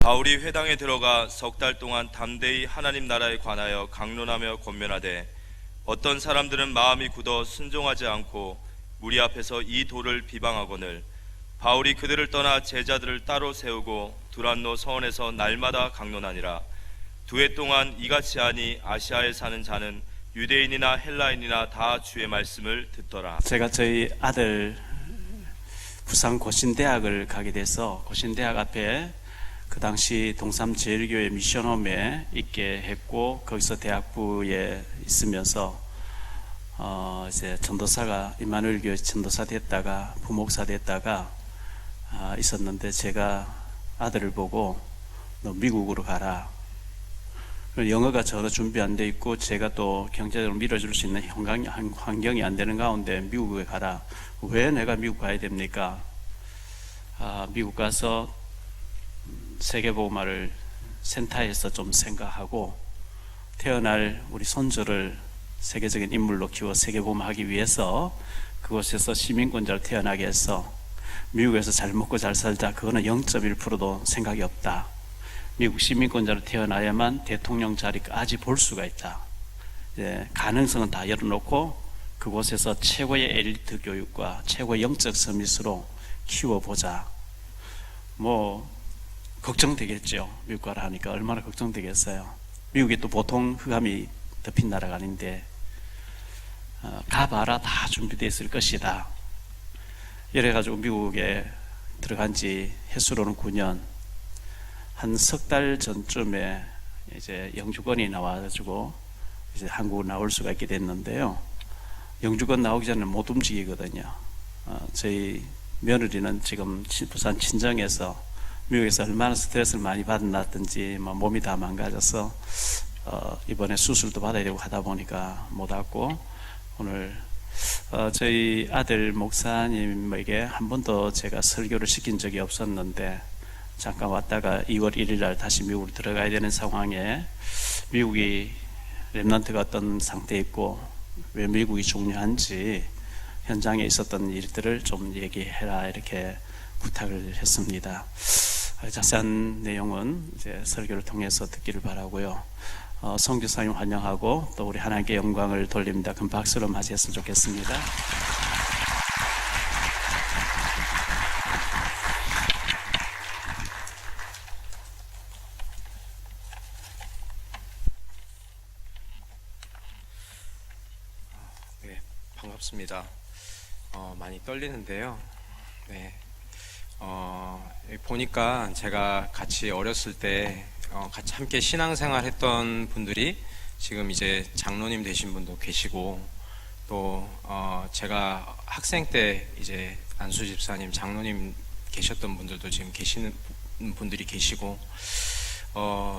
바울이 회당에 들어가 석 달 동안 담대히 하나님 나라에 관하여 강론하며 권면하되 어떤 사람들은 마음이 굳어 순종하지 않고 무리 앞에서 이 도를 비방하거늘 바울이 그들을 떠나 제자들을 따로 세우고 두란노 서원에서 날마다 강론하니라. 2해 동안 이같이 하니 아시아에 사는 자는 유대인이나 헬라인이나 다 주의 말씀을 듣더라. 제가 저희 아들 부산 고신대학을 가게 돼서 고신대학 앞에 그 당시 동삼제일교회 미션홈에 있게 했고, 거기서 대학부에 있으면서 이제 전도사가 임마누엘 교회 전도사 됐다가 부목사 됐다가 있었는데, 제가 아들을 보고 너 미국으로 가라. 영어가 전혀 준비 안 돼 있고 제가 또 경제적으로 밀어줄 수 있는 환경이 안 되는 가운데 미국에 가라. 왜 내가 미국 가야 됩니까? 미국 가서 세계복음화를 센터에서 좀 생각하고 태어날 우리 손주를 세계적인 인물로 키워 세계복음화하기 위해서 그곳에서 시민권자로 태어나게 해서 미국에서 잘 먹고 잘 살자. 그거는 0.1%도 생각이 없다. 미국 시민권자로 태어나야만 대통령 자리까지 볼 수가 있다. 가능성은 다 열어놓고 그곳에서 최고의 엘리트 교육과 최고의 영적 서밋으로 키워보자. 걱정되겠죠. 미국 가라 하니까 얼마나 걱정되겠어요. 미국이 또 보통 흑암이 덮인 나라가 아닌데 가봐라, 다 준비되어 있을 것이다. 이래가지고 미국에 들어간 지 횟수로는 9년, 한 석 달 전쯤에 이제 영주권이 나와가지고 이제 한국으로 나올 수가 있게 됐는데요. 영주권 나오기 전에 못 움직이거든요. 저희 며느리는 지금 부산 친정에서 미국에서 얼마나 스트레스를 많이 받았든지 몸이 다 망가져서 이번에 수술도 받아야 되고 하다 보니까 못 왔고, 오늘 저희 아들 목사님에게 한 번도 제가 설교를 시킨 적이 없었는데 잠깐 왔다가 2월 1일 날 다시 미국으로 들어가야 되는 상황에 미국이 렘넌트가 어떤 상태에 있고 왜 미국이 중요한지 현장에 있었던 일들을 좀 얘기해라, 이렇게 부탁을 했습니다. 자세한 내용은 이제 설교를 통해서 듣기를 바라고요. 선교사님 환영하고 또 우리 하나님께 영광을 돌립니다. 큰 박수로 맞이했으면 좋겠습니다. 네, 반갑습니다. 많이 떨리는데요. 네. 보니까 제가 같이 어렸을 때 같이 함께 신앙생활 했던 분들이 지금 이제 장로님 되신 분도 계시고, 또 제가 학생 때 이제 안수 집사님 장로님 계셨던 분들도 지금 계시는 분들이 계시고,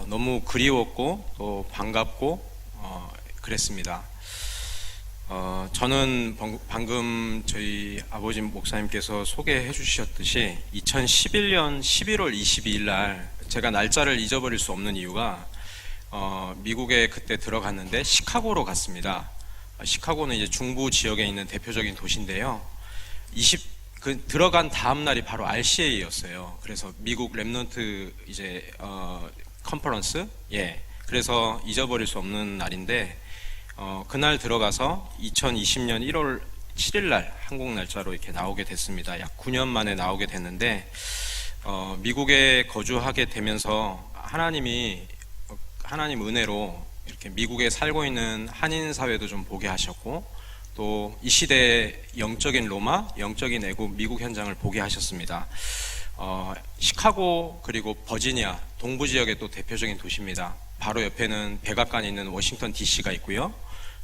너무 그리웠고 또 반갑고 그랬습니다. 저는 방금 저희 아버지 목사님께서 소개해 주셨듯이 2011년 11월 22일 날 제가 날짜를 잊어버릴 수 없는 이유가 미국에 그때 들어갔는데 시카고로 갔습니다. 시카고는 이제 중부 지역에 있는 대표적인 도시인데요. 들어간 다음 날이 바로 RCA였어요. 그래서 미국 렘넌트 이제 컨퍼런스, 그래서 잊어버릴 수 없는 날인데, 그날 들어가서 2020년 1월 7일 날 한국 날짜로 이렇게 나오게 됐습니다. 약 9년 만에 나오게 됐는데, 미국에 거주하게 되면서 하나님 은혜로 이렇게 미국에 살고 있는 한인 사회도 좀 보게 하셨고, 또 이 시대의 영적인 로마, 영적인 애국 미국 현장을 보게 하셨습니다. 시카고 그리고 버지니아 동부 지역의 또 대표적인 도시입니다. 바로 옆에는 백악관이 있는 워싱턴 DC가 있고요.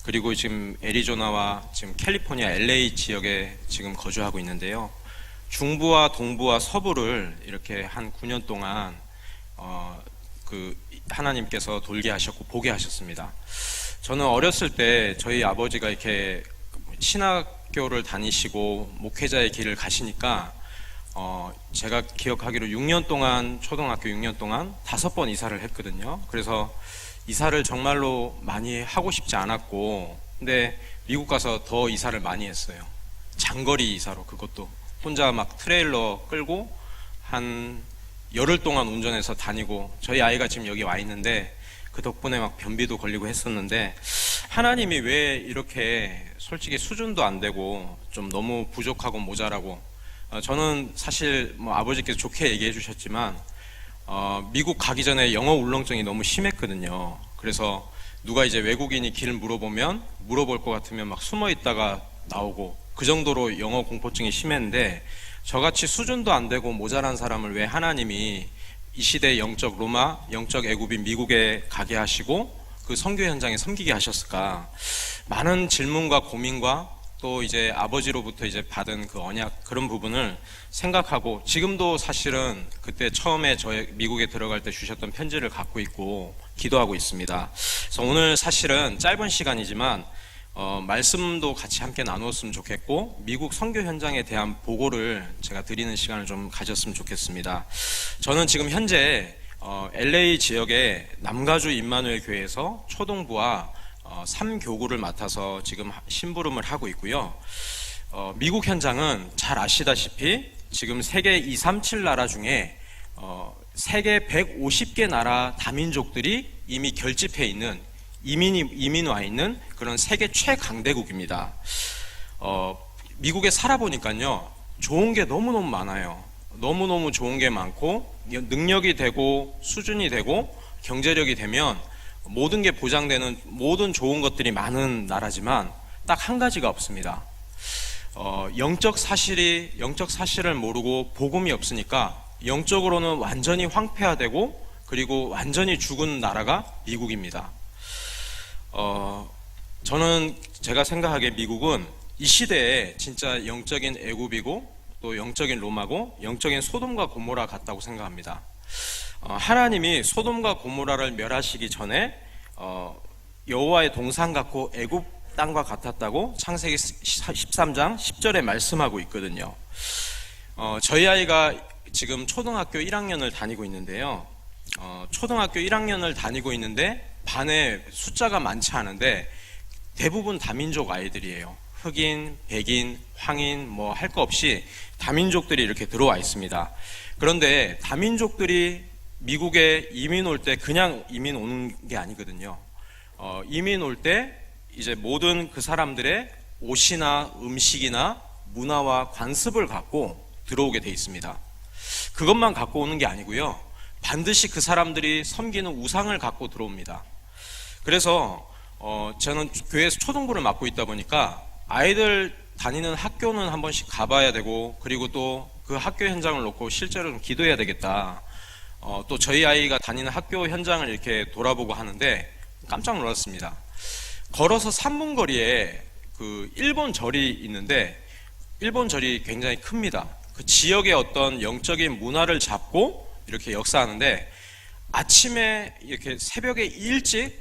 그리고 지금 애리조나와 지금 캘리포니아 LA 지역에 지금 거주하고 있는데요. 중부와 동부와 서부를 이렇게 한 9년 동안 하나님께서 돌게 하셨고 보게 하셨습니다. 저는 어렸을 때 저희 아버지가 이렇게 신학교를 다니시고 목회자의 길을 가시니까 제가 기억하기로 6년 동안, 초등학교 6년 동안 5번 이사를 했거든요. 그래서 이사를 정말로 많이 하고 싶지 않았고, 근데 미국 가서 더 이사를 많이 했어요. 장거리 이사로, 그것도 혼자 막 트레일러 끌고 한 열흘 동안 운전해서 다니고, 저희 아이가 지금 여기 와 있는데 그 덕분에 막 변비도 걸리고 했었는데, 하나님이 왜 이렇게 솔직히 수준도 안 되고 좀 너무 부족하고 모자라고, 저는 사실 뭐 아버지께서 좋게 얘기해 주셨지만 미국 가기 전에 영어 울렁증이 너무 심했거든요. 그래서 누가 이제 외국인이 길 물어보면 물어볼 것 같으면 막 숨어 있다가 나오고, 그 정도로 영어 공포증이 심했는데, 저같이 수준도 안 되고 모자란 사람을 왜 하나님이 이 시대의 영적 로마, 영적 애굽인 미국에 가게 하시고 그 선교 현장에 섬기게 하셨을까? 많은 질문과 고민과 또 이제 아버지로부터 이제 받은 그 언약, 그런 부분을 생각하고, 지금도 사실은 그때 처음에 저희 미국에 들어갈 때 주셨던 편지를 갖고 있고 기도하고 있습니다. 그래서 오늘 사실은 짧은 시간이지만 말씀도 같이 함께 나누었으면 좋겠고, 미국 선교 현장에 대한 보고를 제가 드리는 시간을 좀 가졌으면 좋겠습니다. 저는 지금 현재 LA 지역의 남가주 임마누엘 교회에서 초등부와 3교구를 맡아서 지금 심부름을 하고 있고요. 미국 현장은 잘 아시다시피 지금 세계 237 나라 중에 세계 150개 나라 다민족들이 이미 결집해 있는, 이민 와 있는 그런 세계 최강대국입니다. 미국에 살아보니까요, 좋은 게 너무너무 많아요. 너무너무 좋은 게 많고, 능력이 되고 수준이 되고 경제력이 되면 모든 게 보장되는 모든 좋은 것들이 많은 나라지만 딱 한 가지가 없습니다. 영적 사실을 모르고 복음이 없으니까 영적으로는 완전히 황폐화되고, 그리고 완전히 죽은 나라가 미국입니다. 저는 제가 생각하기에 미국은 이 시대에 진짜 영적인 애굽이고 또 영적인 로마고 영적인 소돔과 고모라 같다고 생각합니다. 하나님이 소돔과 고모라를 멸하시기 전에 여호와의 동상 같고 애굽 땅과 같았다고 창세기 13장 10절에 말씀하고 있거든요. 저희 아이가 지금 초등학교 1학년을 다니고 있는데요. 초등학교 1학년을 다니고 있는데 반에 숫자가 많지 않은데 대부분 다민족 아이들이에요. 흑인, 백인, 황인 뭐 할 거 없이 다민족들이 이렇게 들어와 있습니다. 그런데 다민족들이 미국에 이민 올 때 그냥 이민 오는 게 아니거든요. 이민 올 때 이제 모든 그 사람들의 옷이나 음식이나 문화와 관습을 갖고 들어오게 돼 있습니다. 그것만 갖고 오는 게 아니고요. 반드시 그 사람들이 섬기는 우상을 갖고 들어옵니다. 그래서 저는 교회에서 초등부를 맡고 있다 보니까 아이들 다니는 학교는 한 번씩 가봐야 되고, 그리고 또 그 학교 현장을 놓고 실제로 좀 기도해야 되겠다. 또 저희 아이가 다니는 학교 현장을 이렇게 돌아보고 하는데 깜짝 놀랐습니다. 걸어서 3분 거리에 그 일본 절이 있는데, 일본 절이 굉장히 큽니다. 그 지역의 어떤 영적인 문화를 잡고 이렇게 역사하는데, 아침에 이렇게 새벽에 일찍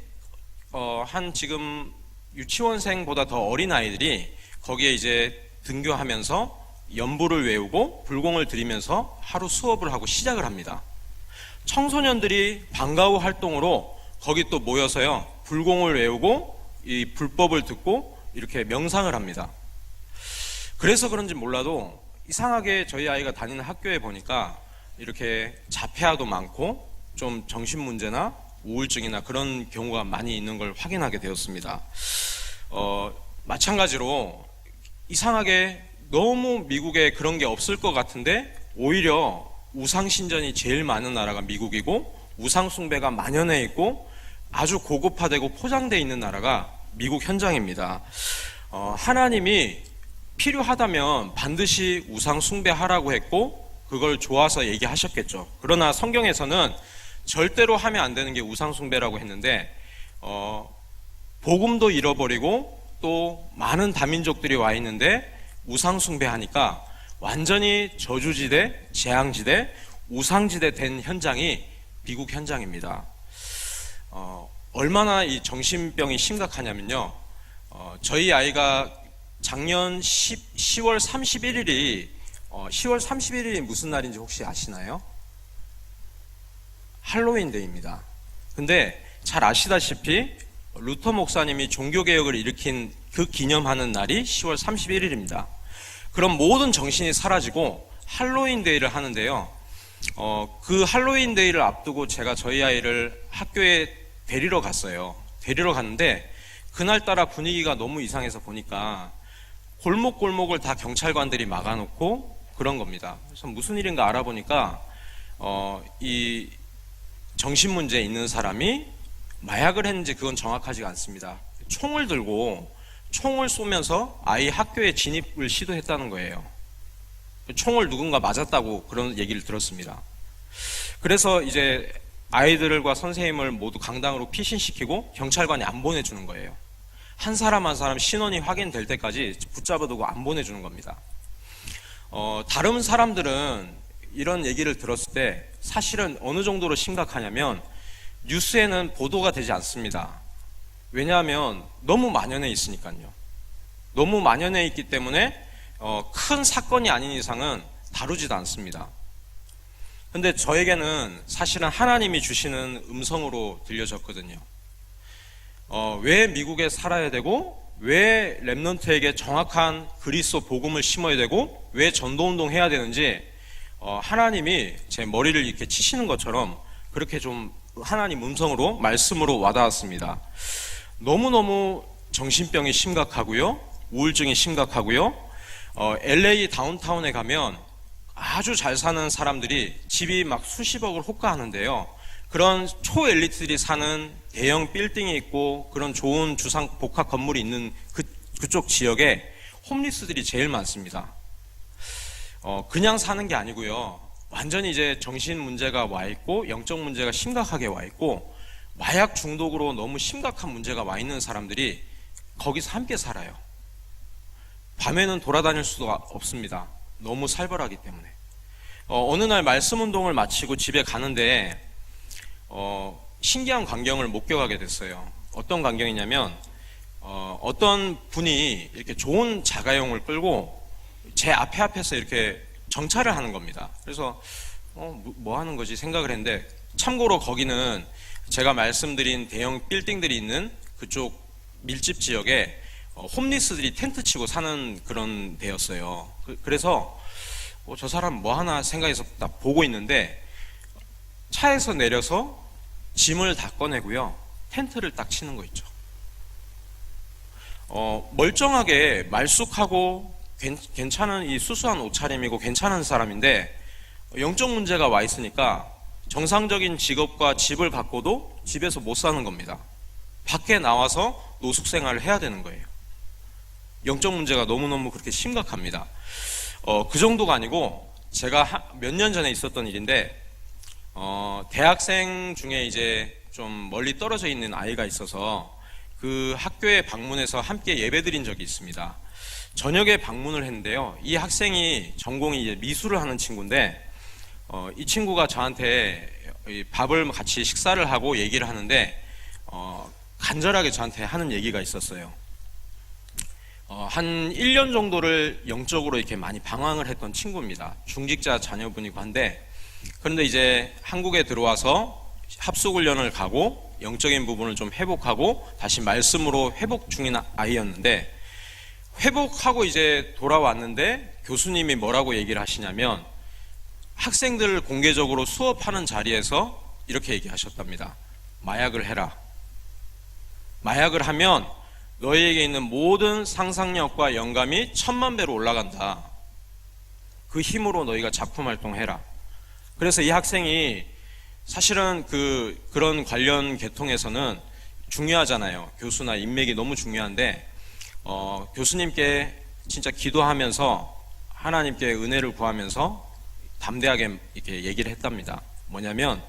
한 지금 유치원생보다 더 어린 아이들이 거기에 이제 등교하면서 연부를 외우고 불공을 드리면서 하루 수업을 하고 시작을 합니다. 청소년들이 방과후 활동으로 거기 또 모여서요, 불공을 외우고 이 불법을 듣고 이렇게 명상을 합니다. 그래서 그런지 몰라도 이상하게 저희 아이가 다니는 학교에 보니까 이렇게 자폐아도 많고 좀 정신문제나 우울증이나 그런 경우가 많이 있는 걸 확인하게 되었습니다. 마찬가지로 이상하게 너무 미국에 그런 게 없을 것 같은데 오히려 우상신전이 제일 많은 나라가 미국이고, 우상숭배가 만연해 있고 아주 고급화되고 포장되어 있는 나라가 미국 현장입니다. 하나님이 필요하다면 반드시 우상숭배하라고 했고 그걸 좋아서 얘기하셨겠죠. 그러나 성경에서는 절대로 하면 안 되는 게 우상숭배라고 했는데, 복음도 잃어버리고 또 많은 다민족들이 와 있는데 우상숭배하니까 완전히 저주지대, 재앙지대, 우상지대 된 현장이 미국 현장입니다. 얼마나 이 정신병이 심각하냐면요, 저희 아이가 작년 10월 31일이 10월 31일이 무슨 날인지 혹시 아시나요? 할로윈데이입니다. 근데 잘 아시다시피 루터 목사님이 종교개혁을 일으킨 그 기념하는 날이 10월 31일입니다. 그럼 모든 정신이 사라지고 할로윈데이를 하는데요, 그 할로윈 데이를 앞두고 제가 저희 아이를 학교에 데리러 갔어요. 데리러 갔는데 그날따라 분위기가 너무 이상해서 보니까 골목골목을 다 경찰관들이 막아놓고 그런 겁니다. 그래서 무슨 일인가 알아보니까 이 정신 문제 있는 사람이 마약을 했는지 그건 정확하지가 않습니다. 총을 들고 총을 쏘면서 아이 학교에 진입을 시도했다는 거예요. 총을 누군가 맞았다고 그런 얘기를 들었습니다. 그래서 이제 아이들과 선생님을 모두 강당으로 피신시키고 경찰관이 안 보내주는 거예요. 한 사람 한 사람 신원이 확인될 때까지 붙잡아두고 안 보내주는 겁니다. 다른 사람들은 이런 얘기를 들었을 때 사실은 어느 정도로 심각하냐면 뉴스에는 보도가 되지 않습니다. 왜냐하면 너무 만연해 있으니까요. 너무 만연해 있기 때문에 큰 사건이 아닌 이상은 다루지도 않습니다. 근데 저에게는 사실은 하나님이 주시는 음성으로 들려졌거든요. 왜 미국에 살아야 되고, 왜 렘넌트에게 정확한 그리스도 복음을 심어야 되고, 왜 전도운동 해야 되는지 하나님이 제 머리를 이렇게 치시는 것처럼 그렇게 좀 하나님 음성으로 말씀으로 와닿았습니다. 너무너무 정신병이 심각하고요, 우울증이 심각하고요. LA 다운타운에 가면 아주 잘 사는 사람들이 집이 막 수십억을 호가하는데요, 그런 초엘리트들이 사는 대형 빌딩이 있고 그런 좋은 주상 복합 건물이 있는 그쪽 지역에 홈리스들이 제일 많습니다. 그냥 사는 게 아니고요, 완전히 이제 정신 문제가 와 있고 영적 문제가 심각하게 와 있고 마약 중독으로 너무 심각한 문제가 와 있는 사람들이 거기서 함께 살아요. 밤에는 돌아다닐 수도 없습니다. 너무 살벌하기 때문에. 어느 날 말씀 운동을 마치고 집에 가는데 신기한 광경을 목격하게 됐어요. 어떤 광경이냐면 어떤 분이 이렇게 좋은 자가용을 끌고 제 앞에서 이렇게 정차를 하는 겁니다. 그래서 뭐 하는 거지 생각을 했는데, 참고로 거기는 제가 말씀드린 대형 빌딩들이 있는 그쪽 밀집 지역에 홈리스들이 텐트 치고 사는 그런 데였어요. 그래서 저 사람 뭐 하나 생각해서 딱 보고 있는데 차에서 내려서 짐을 다 꺼내고요, 텐트를 딱 치는 거 있죠. 멀쩡하게 말쑥하고 괜찮은 이 수수한 옷차림이고 괜찮은 사람인데 영적 문제가 와 있으니까 정상적인 직업과 집을 갖고도 집에서 못 사는 겁니다. 밖에 나와서 노숙 생활을 해야 되는 거예요. 영적 문제가 너무너무 그렇게 심각합니다. 그 정도가 아니고 제가 몇 년 전에 있었던 일인데, 대학생 중에 이제 좀 멀리 떨어져 있는 아이가 있어서 그 학교에 방문해서 함께 예배드린 적이 있습니다. 저녁에 방문을 했는데요, 이 학생이 전공이 이제 미술을 하는 친구인데 이 친구가 저한테 밥을 같이 식사를 하고 얘기를 하는데 간절하게 저한테 하는 얘기가 있었어요. 한 1년 정도를 영적으로 이렇게 많이 방황을 했던 친구입니다. 중직자 자녀분이고 한데, 그런데 이제 한국에 들어와서 합숙훈련을 가고 영적인 부분을 좀 회복하고 다시 말씀으로 회복 중인 아이였는데, 회복하고 이제 돌아왔는데 교수님이 뭐라고 얘기를 하시냐면 학생들 공개적으로 수업하는 자리에서 이렇게 얘기하셨답니다. 마약을 해라. 마약을 하면 너희에게 있는 모든 상상력과 영감이 1000만 배로 올라간다. 그 힘으로 너희가 작품 활동해라. 그래서 이 학생이 사실은 그런 관련 계통에서는 중요하잖아요. 교수나 인맥이 너무 중요한데 교수님께 진짜 기도하면서 하나님께 은혜를 구하면서 담대하게 이렇게 얘기를 했답니다. 뭐냐면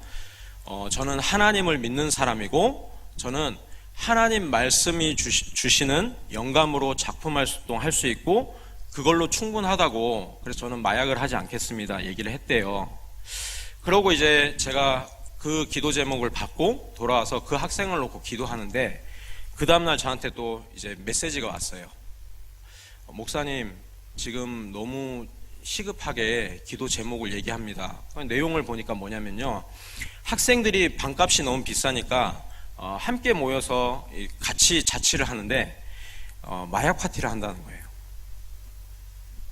저는 하나님을 믿는 사람이고 저는 하나님 말씀이 주시는 영감으로 작품 활동할 수 있고 그걸로 충분하다고, 그래서 저는 마약을 하지 않겠습니다 얘기를 했대요. 그러고 이제 제가 그 기도 제목을 받고 돌아와서 그 학생을 놓고 기도하는데 그 다음날 저한테 또 이제 메시지가 왔어요. 목사님, 지금 너무 시급하게 기도 제목을 얘기합니다. 내용을 보니까 뭐냐면요, 학생들이 방값이 너무 비싸니까 함께 모여서 같이 자취를 하는데 마약 파티를 한다는 거예요.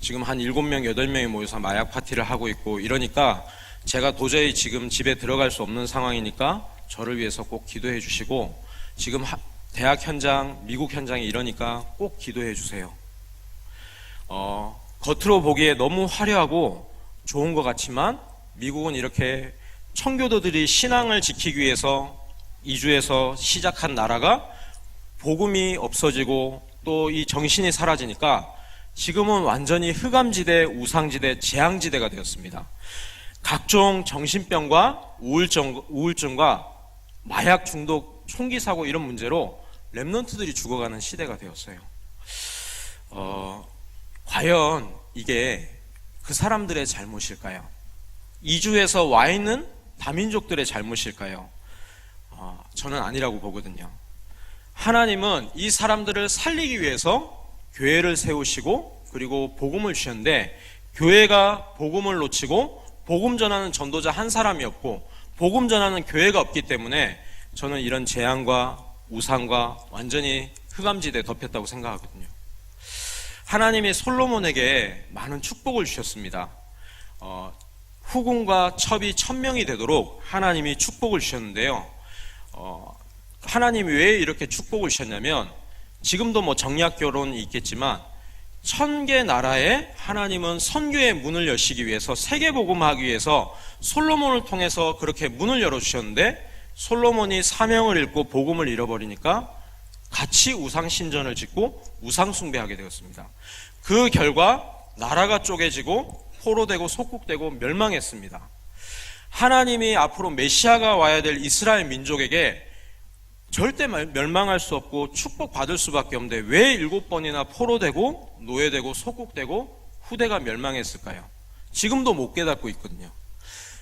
지금 한 7명, 8명이 모여서 마약 파티를 하고 있고 이러니까 제가 도저히 지금 집에 들어갈 수 없는 상황이니까 저를 위해서 꼭 기도해 주시고, 지금 대학 현장, 미국 현장이 이러니까 꼭 기도해 주세요. 겉으로 보기에 너무 화려하고 좋은 것 같지만 미국은 이렇게 청교도들이 신앙을 지키기 위해서 이주해서 시작한 나라가 복음이 없어지고 또 이 정신이 사라지니까 지금은 완전히 흑암지대, 우상지대, 재앙지대가 되었습니다. 각종 정신병과 우울증과 마약 중독, 총기 사고 이런 문제로 렘넌트들이 죽어가는 시대가 되었어요. 과연 이게 그 사람들의 잘못일까요? 이주해서 와 있는 다민족들의 잘못일까요? 저는 아니라고 보거든요. 하나님은 이 사람들을 살리기 위해서 교회를 세우시고 그리고 복음을 주셨는데, 교회가 복음을 놓치고 복음 전하는 전도자 한 사람이 없고 복음 전하는 교회가 없기 때문에 저는 이런 재앙과 우상과 완전히 흑암지대에 덮였다고 생각하거든요. 하나님이 솔로몬에게 많은 축복을 주셨습니다. 후궁과 첩이 1000명이 되도록 하나님이 축복을 주셨는데요. 하나님이 왜 이렇게 축복을 주셨냐면, 지금도 뭐 정략 결혼이 있겠지만 1000개 나라에 하나님은 선교의 문을 여시기 위해서, 세계복음하기 위해서 솔로몬을 통해서 그렇게 문을 열어주셨는데, 솔로몬이 사명을 잃고 복음을 잃어버리니까 같이 우상신전을 짓고 우상숭배하게 되었습니다. 그 결과 나라가 쪼개지고 포로되고 속국되고 멸망했습니다. 하나님이 앞으로 메시아가 와야 될 이스라엘 민족에게 절대 멸망할 수 없고 축복받을 수밖에 없는데 왜 7번이나 포로되고 노예되고 속국되고 후대가 멸망했을까요? 지금도 못 깨닫고 있거든요.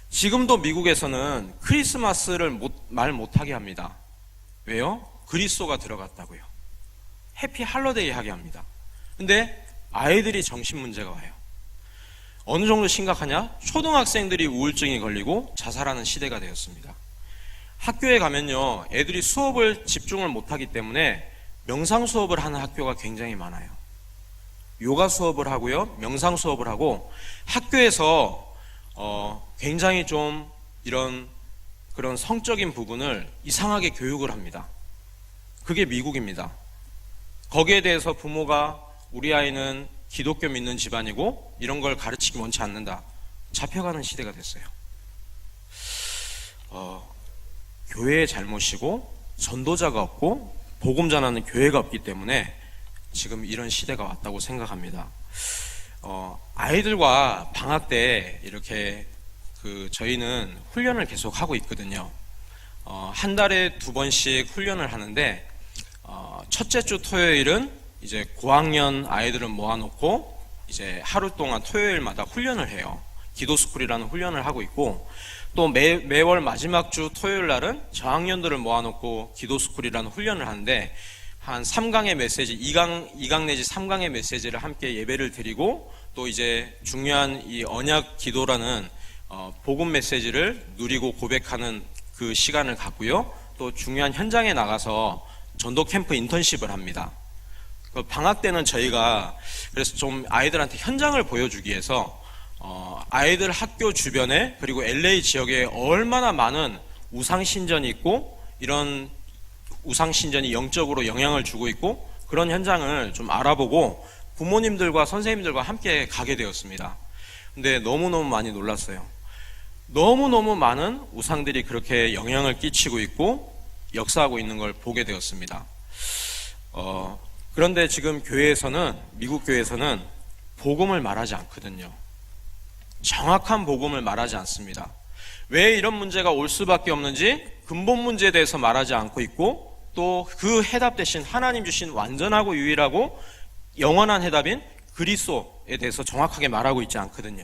지금도 미국에서는 크리스마스를 말 못하게 합니다. 왜요? 그리스도가 들어갔다고요. 해피 할러데이 하게 합니다. 근데 아이들이 정신 문제가 와요. 어느 정도 심각하냐? 초등학생들이 우울증이 걸리고 자살하는 시대가 되었습니다. 학교에 가면요, 애들이 수업을 집중을 못하기 때문에 명상 수업을 하는 학교가 굉장히 많아요. 요가 수업을 하고요, 명상 수업을 하고, 학교에서 굉장히 좀 이런 그런 성적인 부분을 이상하게 교육을 합니다. 그게 미국입니다. 거기에 대해서 부모가 우리 아이는 기독교 믿는 집안이고 이런 걸 가르치기 원치 않는다, 잡혀가는 시대가 됐어요. 교회의 잘못이고 전도자가 없고 복음 전하는 교회가 없기 때문에 지금 이런 시대가 왔다고 생각합니다. 아이들과 방학 때 이렇게 저희는 훈련을 계속 하고 있거든요. 한 달에 2번씩 훈련을 하는데, 첫째 주 토요일은 이제 고학년 아이들을 모아놓고 이제 하루 동안 토요일마다 훈련을 해요. 기도스쿨이라는 훈련을 하고 있고, 또 매월 마지막 주 토요일 날은 저학년들을 모아놓고 기도스쿨이라는 훈련을 하는데, 한 3강의 메시지, 2강 내지 3강의 메시지를 함께 예배를 드리고, 또 이제 중요한 이 언약 기도라는 복음 메시지를 누리고 고백하는 그 시간을 갖고요. 또 중요한 현장에 나가서 전도 캠프 인턴십을 합니다. 방학 때는 저희가 그래서 좀 아이들한테 현장을 보여주기 위해서 아이들 학교 주변에 그리고 LA 지역에 얼마나 많은 우상신전이 있고 이런 우상신전이 영적으로 영향을 주고 있고 그런 현장을 좀 알아보고 부모님들과 선생님들과 함께 가게 되었습니다. 근데 너무너무 많이 놀랐어요. 너무너무 많은 우상들이 그렇게 영향을 끼치고 있고 역사하고 있는 걸 보게 되었습니다. 그런데 지금 교회에서는, 미국 교회에서는 복음을 말하지 않거든요. 정확한 복음을 말하지 않습니다. 왜 이런 문제가 올 수밖에 없는지 근본 문제에 대해서 말하지 않고 있고, 또 그 해답 대신 하나님 주신 완전하고 유일하고 영원한 해답인 그리스도에 대해서 정확하게 말하고 있지 않거든요.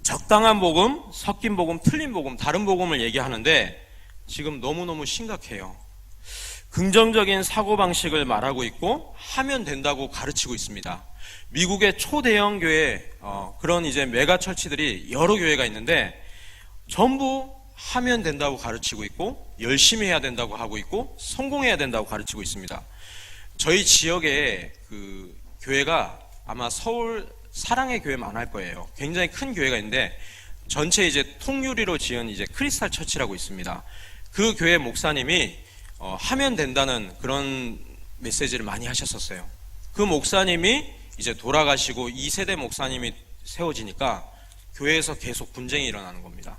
적당한 복음, 섞인 복음, 틀린 복음, 다른 복음을 얘기하는데 지금 너무너무 심각해요. 긍정적인 사고방식을 말하고 있고 하면 된다고 가르치고 있습니다. 미국의 초대형 교회, 그런 이제 메가처치들이 여러 교회가 있는데 전부 하면 된다고 가르치고 있고 열심히 해야 된다고 하고 있고 성공해야 된다고 가르치고 있습니다. 저희 지역에 그 교회가 아마 서울 사랑의 교회만 할 거예요. 굉장히 큰 교회가 있는데 전체 이제 통유리로 지은 이제 크리스탈 처치라고 있습니다. 그 교회 목사님이 하면 된다는 그런 메시지를 많이 하셨었어요. 그 목사님이 이제 돌아가시고 2세대 목사님이 세워지니까 교회에서 계속 분쟁이 일어나는 겁니다.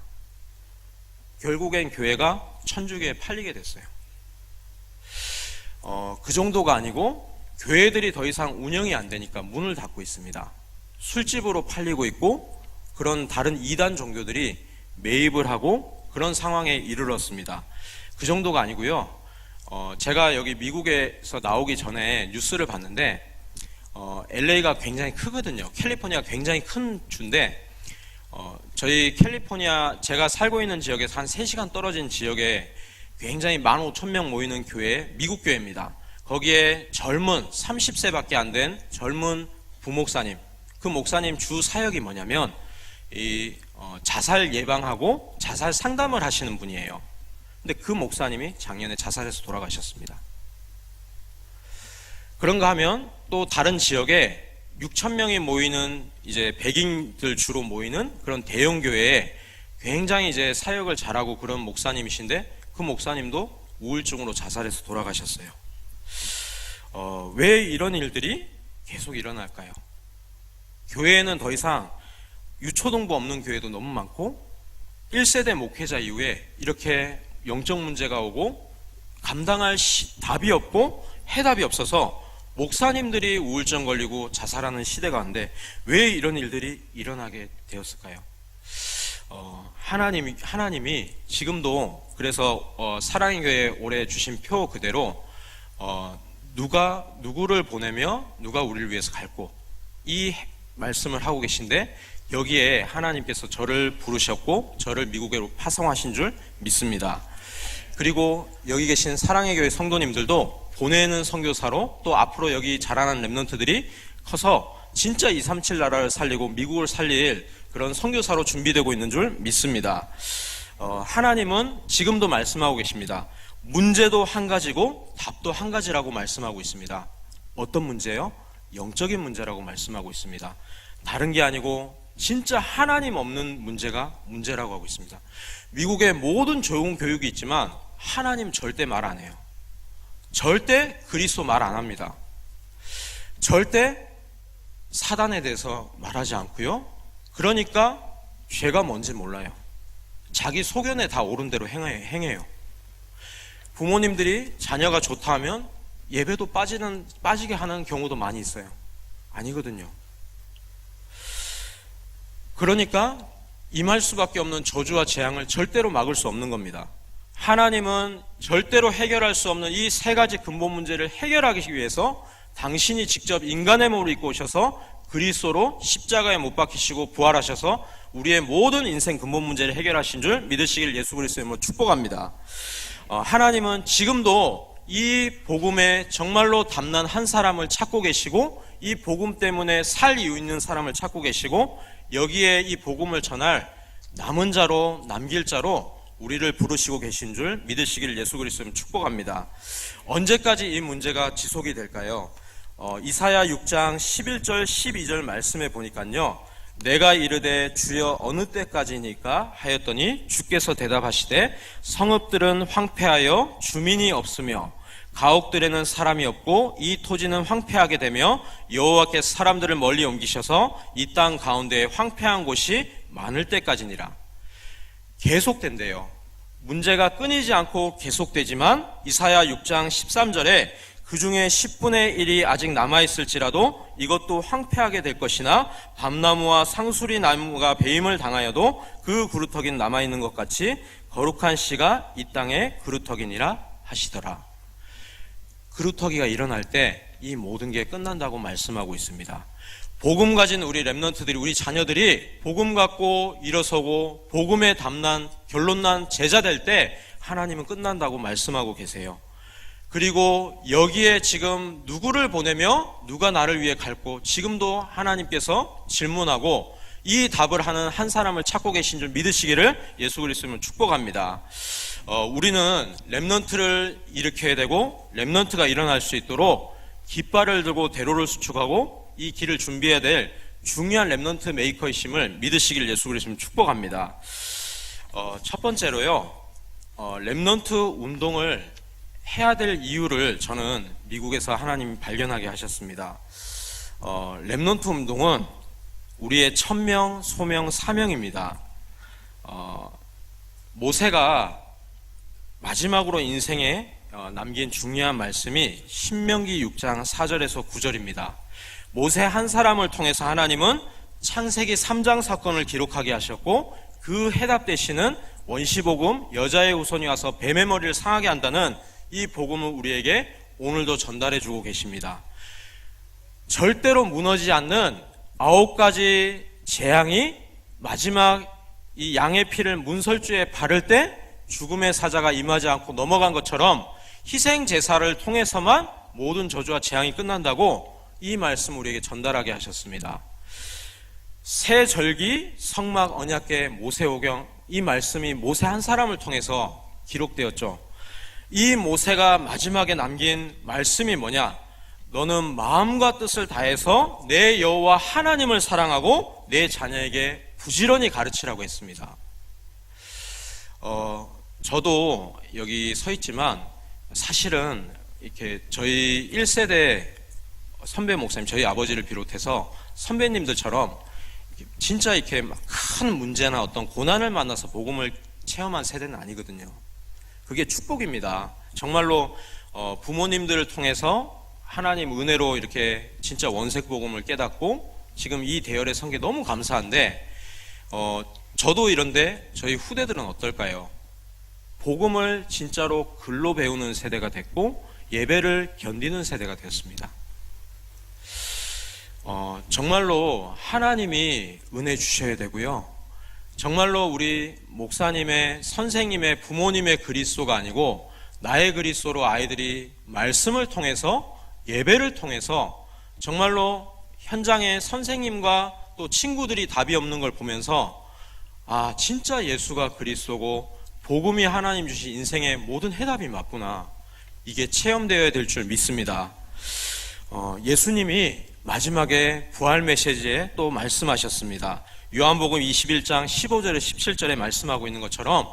결국엔 교회가 천주교에 팔리게 됐어요. 그 정도가 아니고 교회들이 더 이상 운영이 안 되니까 문을 닫고 있습니다. 술집으로 팔리고 있고 그런 다른 이단 종교들이 매입을 하고 그런 상황에 이르렀습니다. 그 정도가 아니고요. 제가 여기 미국에서 나오기 전에 뉴스를 봤는데 LA가 굉장히 크거든요. 캘리포니아가 굉장히 큰 주인데 저희 캘리포니아 제가 살고 있는 지역에서 한 3시간 떨어진 지역에 굉장히 15,000명 모이는 교회, 미국 교회입니다. 거기에 젊은 30세밖에 안 된 젊은 부목사님, 그 목사님 주 사역이 뭐냐면 자살 예방하고 자살 상담을 하시는 분이에요. 근데 그 목사님이 작년에 자살해서 돌아가셨습니다. 그런가 하면 또 다른 지역에 6,000명이 모이는 이제 백인들 주로 모이는 그런 대형 교회에 굉장히 이제 사역을 잘하고 그런 목사님이신데 그 목사님도 우울증으로 자살해서 돌아가셨어요. 왜 이런 일들이 계속 일어날까요? 교회에는 더 이상 유초동부 없는 교회도 너무 많고 1세대 목회자 이후에 이렇게 영적 문제가 오고 감당할 답이 없고 해답이 없어서 목사님들이 우울증 걸리고 자살하는 시대가 왔는데 왜 이런 일들이 일어나게 되었을까요? 하나님이 지금도 그래서 사랑의 교회 올해 주신 표 그대로 누구를 보내며 누가 우리를 위해서 갈고 이 말씀을 하고 계신데 여기에 하나님께서 저를 부르셨고 저를 미국으로 파송하신 줄 믿습니다. 그리고 여기 계신 사랑의 교회 성도님들도 보내는 선교사로 또 앞으로 여기 자라난 렘넌트들이 커서 진짜 237 나라를 살리고 미국을 살릴 그런 선교사로 준비되고 있는 줄 믿습니다. 하나님은 지금도 말씀하고 계십니다. 문제도 한 가지고 답도 한 가지라고 말씀하고 있습니다. 어떤 문제요? 영적인 문제라고 말씀하고 있습니다. 다른 게 아니고 진짜 하나님 없는 문제가 문제라고 하고 있습니다. 미국의 모든 좋은 교육이 있지만 하나님 절대 말 안 해요. 절대 그리스도 말 안 합니다. 절대 사단에 대해서 말하지 않고요. 그러니까 죄가 뭔지 몰라요. 자기 소견에 다 옳은 대로 행해요. 부모님들이 자녀가 좋다 하면 예배도 빠지게 하는 경우도 많이 있어요. 아니거든요. 그러니까 임할 수밖에 없는 저주와 재앙을 절대로 막을 수 없는 겁니다. 하나님은 절대로 해결할 수 없는 이 3가지 근본 문제를 해결하기 위해서 당신이 직접 인간의 몸을 입고 오셔서 그리스도로 십자가에 못 박히시고 부활하셔서 우리의 모든 인생 근본 문제를 해결하신 줄 믿으시길 예수 그리스도의 이름으로 축복합니다. 하나님은 지금도 이 복음에 정말로 담난 한 사람을 찾고 계시고 이 복음 때문에 살 이유 있는 사람을 찾고 계시고 여기에 이 복음을 전할 남은 자로 남길 자로 우리를 부르시고 계신 줄 믿으시길 예수 그리스도로 축복합니다. 언제까지 이 문제가 지속이 될까요? 이사야 6장 11절 12절 말씀에 보니까요, 내가 이르되 주여 어느 때까지니까 하였더니 주께서 대답하시되 성읍들은 황폐하여 주민이 없으며 가옥들에는 사람이 없고 이 토지는 황폐하게 되며 여호와께서 사람들을 멀리 옮기셔서 이 땅 가운데에 황폐한 곳이 많을 때까지니라. 계속된대요. 문제가 끊이지 않고 계속되지만 이사야 6장 13절에 그 중에 10분의 1이 아직 남아있을지라도 이것도 황폐하게 될 것이나 밤나무와 상수리 나무가 배임을 당하여도 그 그루터기는 남아있는 것 같이 거룩한 씨가 이 땅에 그루터기니라 하시더라. 그루터기가 일어날 때 이 모든 게 끝난다고 말씀하고 있습니다. 복음 가진 우리 렘넌트들이, 우리 자녀들이 복음 갖고 일어서고 복음에 담난 결론난 제자 될 때 하나님은 끝난다고 말씀하고 계세요. 그리고 여기에 지금 누구를 보내며 누가 나를 위해 갈고 지금도 하나님께서 질문하고 이 답을 하는 한 사람을 찾고 계신 줄 믿으시기를 예수 그리스도로 축복합니다. 우리는 렘넌트를 일으켜야 되고 렘넌트가 일어날 수 있도록 깃발을 들고 대로를 수축하고 이 길을 준비해야 될 중요한 렘넌트 메이커이심을 믿으시길 예수 그리스도로 축복합니다. 첫 번째로요, 렘넌트 운동을 해야 될 이유를 저는 미국에서 하나님이 발견하게 하셨습니다. 렘넌트 운동은 우리의 천명, 소명, 사명입니다. 모세가 마지막으로 인생에 남긴 중요한 말씀이 신명기 6장 4절에서 9절입니다. 모세 한 사람을 통해서 하나님은 창세기 3장 사건을 기록하게 하셨고 그 해답 되시는 원시복음, 여자의 후손이 와서 뱀의 머리를 상하게 한다는 이 복음을 우리에게 오늘도 전달해 주고 계십니다. 절대로 무너지지 않는 9가지 재앙이 마지막 이 양의 피를 문설주에 바를 때 죽음의 사자가 임하지 않고 넘어간 것처럼 희생 제사를 통해서만 모든 저주와 재앙이 끝난다고 이 말씀 우리에게 전달하게 하셨습니다. 새 절기, 성막, 언약궤, 모세오경, 이 말씀이 모세 한 사람을 통해서 기록되었죠. 이 모세가 마지막에 남긴 말씀이 뭐냐? 너는 마음과 뜻을 다해서 내 여호와 하나님을 사랑하고 내 자녀에게 부지런히 가르치라고 했습니다. 저도 여기 서 있지만 사실은 이렇게 저희 1세대 선배 목사님, 저희 아버지를 비롯해서 선배님들처럼 진짜 이렇게 막 큰 문제나 어떤 고난을 만나서 복음을 체험한 세대는 아니거든요. 그게 축복입니다. 정말로 부모님들을 통해서 하나님 은혜로 이렇게 진짜 원색 복음을 깨닫고 지금 이 대열에 선 게 너무 감사한데, 저도 이런데 저희 후대들은 어떨까요? 복음을 진짜로 글로 배우는 세대가 됐고 예배를 견디는 세대가 되었습니다. 정말로 하나님이 은혜 주셔야 되고요. 정말로 우리 목사님의, 선생님의, 부모님의 그리스도가 아니고 나의 그리스도로 아이들이 말씀을 통해서, 예배를 통해서 정말로 현장에 선생님과 또 친구들이 답이 없는 걸 보면서 아, 진짜 예수가 그리스도고 복음이 하나님 주신 인생의 모든 해답이 맞구나, 이게 체험되어야 될 줄 믿습니다. 예수님이 마지막에 부활 메시지에 또 말씀하셨습니다. 요한복음 21장 15절에 17절에 말씀하고 있는 것처럼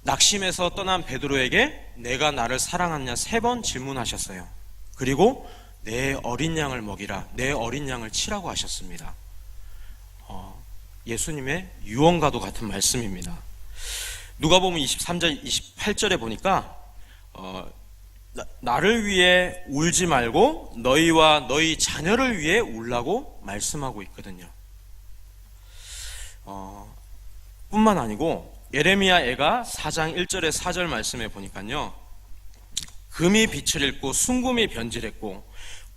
낙심해서 떠난 베드로에게 내가 나를 사랑하느냐 3번 질문하셨어요. 그리고 내 어린 양을 먹이라, 내 어린 양을 치라고 하셨습니다. 예수님의 유언과도 같은 말씀입니다. 누가복음 23절 28절에 보니까 나를 위해 울지 말고 너희와 너희 자녀를 위해 울라고 말씀하고 있거든요. 뿐만 아니고 예레미야 애가 4장 1절에 4절 말씀에 보니까요, 금이 빛을 잃고 순금이 변질했고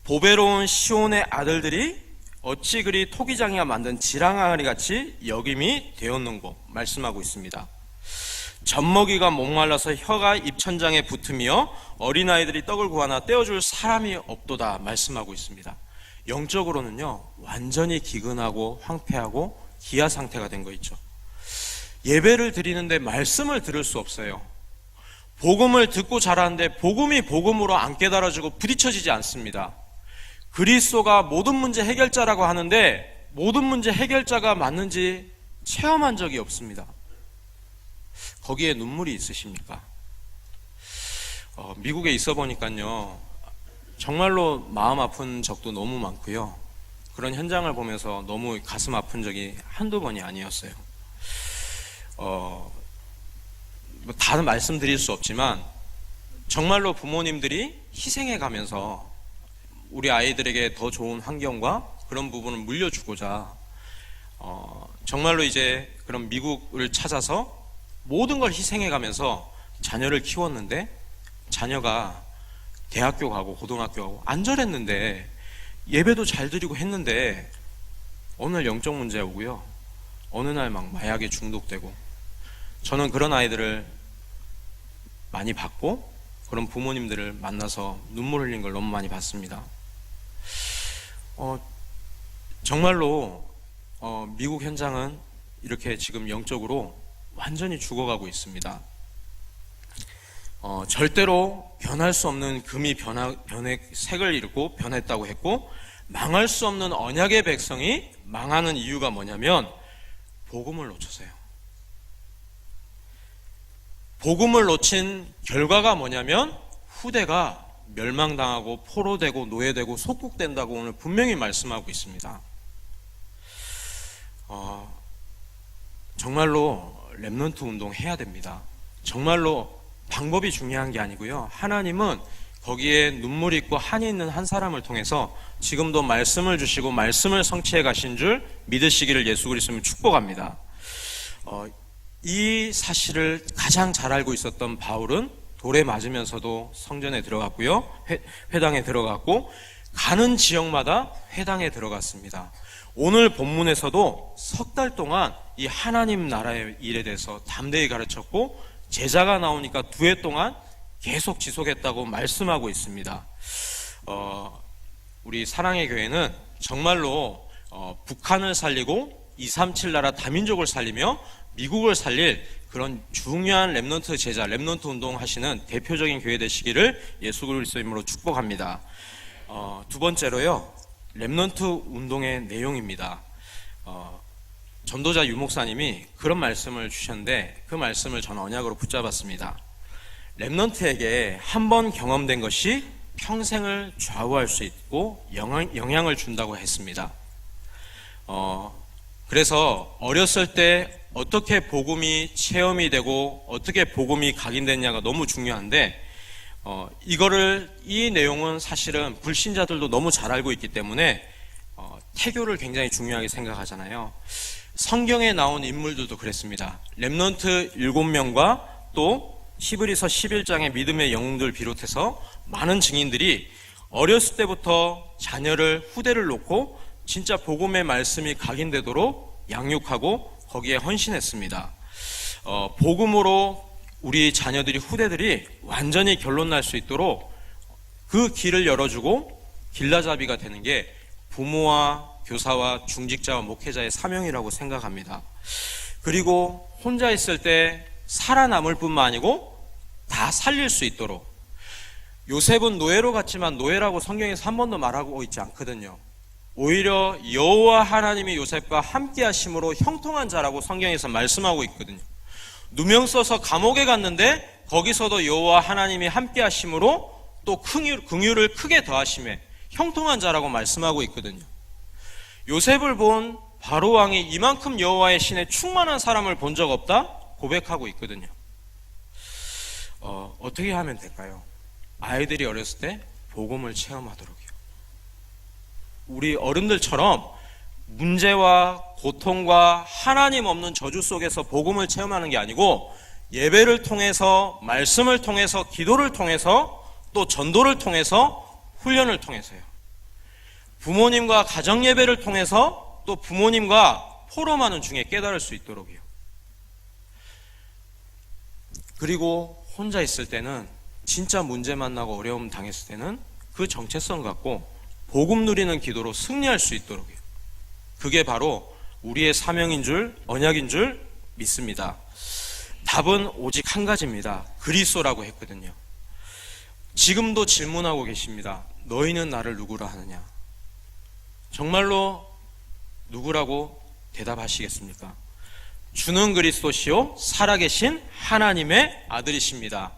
보배로운 시온의 아들들이 어찌 그리 토기장이가 만든 지랑아리 같이 여김이 되었는고 말씀하고 있습니다. 젖먹이가 목말라서 혀가 입천장에 붙으며 어린아이들이 떡을 구하나 떼어줄 사람이 없도다 말씀하고 있습니다. 영적으로는요, 완전히 기근하고 황폐하고 기아 상태가 된 거 있죠. 예배를 드리는데 말씀을 들을 수 없어요. 복음을 듣고 자라는데 복음이 복음으로 안 깨달아지고 부딪혀지지 않습니다. 그리스도가 모든 문제 해결자라고 하는데 모든 문제 해결자가 맞는지 체험한 적이 없습니다. 거기에 눈물이 있으십니까? 미국에 있어 보니까요, 정말로 마음 아픈 적도 너무 많고요. 그런 현장을 보면서 너무 가슴 아픈 적이 한두 번이 아니었어요. 다는 말씀드릴 수 없지만 정말로 부모님들이 희생해 가면서 우리 아이들에게 더 좋은 환경과 그런 부분을 물려주고자 정말로 이제 그런 미국을 찾아서 모든 걸 희생해 가면서 자녀를 키웠는데, 자녀가 대학교 가고 고등학교 가고 안절했는데 예배도 잘 드리고 했는데 어느 날 영적 문제 오고요, 어느 날 막 마약에 중독되고, 저는 그런 아이들을 많이 봤고 그런 부모님들을 만나서 눈물 흘린 걸 너무 많이 봤습니다. 정말로 미국 현장은 이렇게 지금 영적으로 완전히 죽어가고 있습니다. 절대로 변할 수 없는 금이 색을 잃고 변했다고 했고, 망할 수 없는 언약의 백성이 망하는 이유가 뭐냐면 복음을 놓쳐서요. 복음을 놓친 결과가 뭐냐면 후대가 멸망당하고 포로되고 노예되고 속국된다고 오늘 분명히 말씀하고 있습니다. 정말로 렘넌트 운동 해야 됩니다. 정말로 방법이 중요한 게 아니고요. 하나님은 거기에 눈물 있고 한이 있는 한 사람을 통해서 지금도 말씀을 주시고 말씀을 성취해 가신 줄 믿으시기를 예수 그리스도는 축복합니다. 이 사실을 가장 잘 알고 있었던 바울은 돌에 맞으면서도 성전에 들어갔고요. 회당에 들어갔고 가는 지역마다 회당에 들어갔습니다. 오늘 본문에서도 석 달 동안 이 하나님 나라의 일에 대해서 담대히 가르쳤고 제자가 나오니까 2해 동안 계속 지속했다고 말씀하고 있습니다. 우리 사랑의 교회는 정말로 북한을 살리고 237 나라 다민족을 살리며 미국을 살릴 그런 중요한 렘넌트 제자, 렘넌트 운동 하시는 대표적인 교회 되시기를 예수 그리스도 이름으로 축복합니다. 두 번째로요, 렘넌트 운동의 내용입니다. 전도자 유 목사님이 그런 말씀을 주셨는데 그 말씀을 저는 언약으로 붙잡았습니다. 렘넌트에게 한 번 경험된 것이 평생을 좌우할 수 있고 영향을 준다고 했습니다. 그래서 어렸을 때 어떻게 복음이 체험이 되고 어떻게 복음이 각인됐냐가 너무 중요한데 이 내용은 사실은 불신자들도 너무 잘 알고 있기 때문에 태교를 굉장히 중요하게 생각하잖아요. 성경에 나온 인물들도 그랬습니다. 렘넌트 7명과 또 히브리서 11장의 믿음의 영웅들 비롯해서 많은 증인들이 어렸을 때부터 자녀를 후대를 놓고 진짜 복음의 말씀이 각인되도록 양육하고 거기에 헌신했습니다. 복음으로 우리 자녀들이 후대들이 완전히 결론 날 수 있도록 그 길을 열어주고 길라잡이가 되는 게 부모와 교사와 중직자와 목회자의 사명이라고 생각합니다. 그리고 혼자 있을 때 살아남을 뿐만 아니고 다 살릴 수 있도록. 요셉은 노예로 갔지만 노예라고 성경에서 한 번도 말하고 있지 않거든요. 오히려 여호와 하나님이 요셉과 함께 하심으로 형통한 자라고 성경에서 말씀하고 있거든요. 누명 써서 감옥에 갔는데 거기서도 여호와 하나님이 함께 하심으로 또 긍휼을 크게 더하심에 형통한 자라고 말씀하고 있거든요. 요셉을 본 바로 왕이 이만큼 여호와의 신에 충만한 사람을 본 적 없다 고백하고 있거든요. 어떻게 하면 될까요? 아이들이 어렸을 때 복음을 체험하도록요. 우리 어른들처럼 문제와 고통과 하나님 없는 저주 속에서 복음을 체험하는 게 아니고 예배를 통해서, 말씀을 통해서, 기도를 통해서, 또 전도를 통해서, 훈련을 통해서요. 부모님과 가정 예배를 통해서 또 부모님과 포럼하는 중에 깨달을 수 있도록요. 그리고 혼자 있을 때는 진짜 문제 만나고 어려움 당했을 때는 그 정체성 갖고 복음 누리는 기도로 승리할 수 있도록요. 그게 바로 우리의 사명인 줄, 언약인 줄 믿습니다. 답은 오직 한 가지입니다. 그리스도라고 했거든요. 지금도 질문하고 계십니다. 너희는 나를 누구라 하느냐? 정말로 누구라고 대답하시겠습니까? 주는 그리스도시요 살아계신 하나님의 아들이십니다.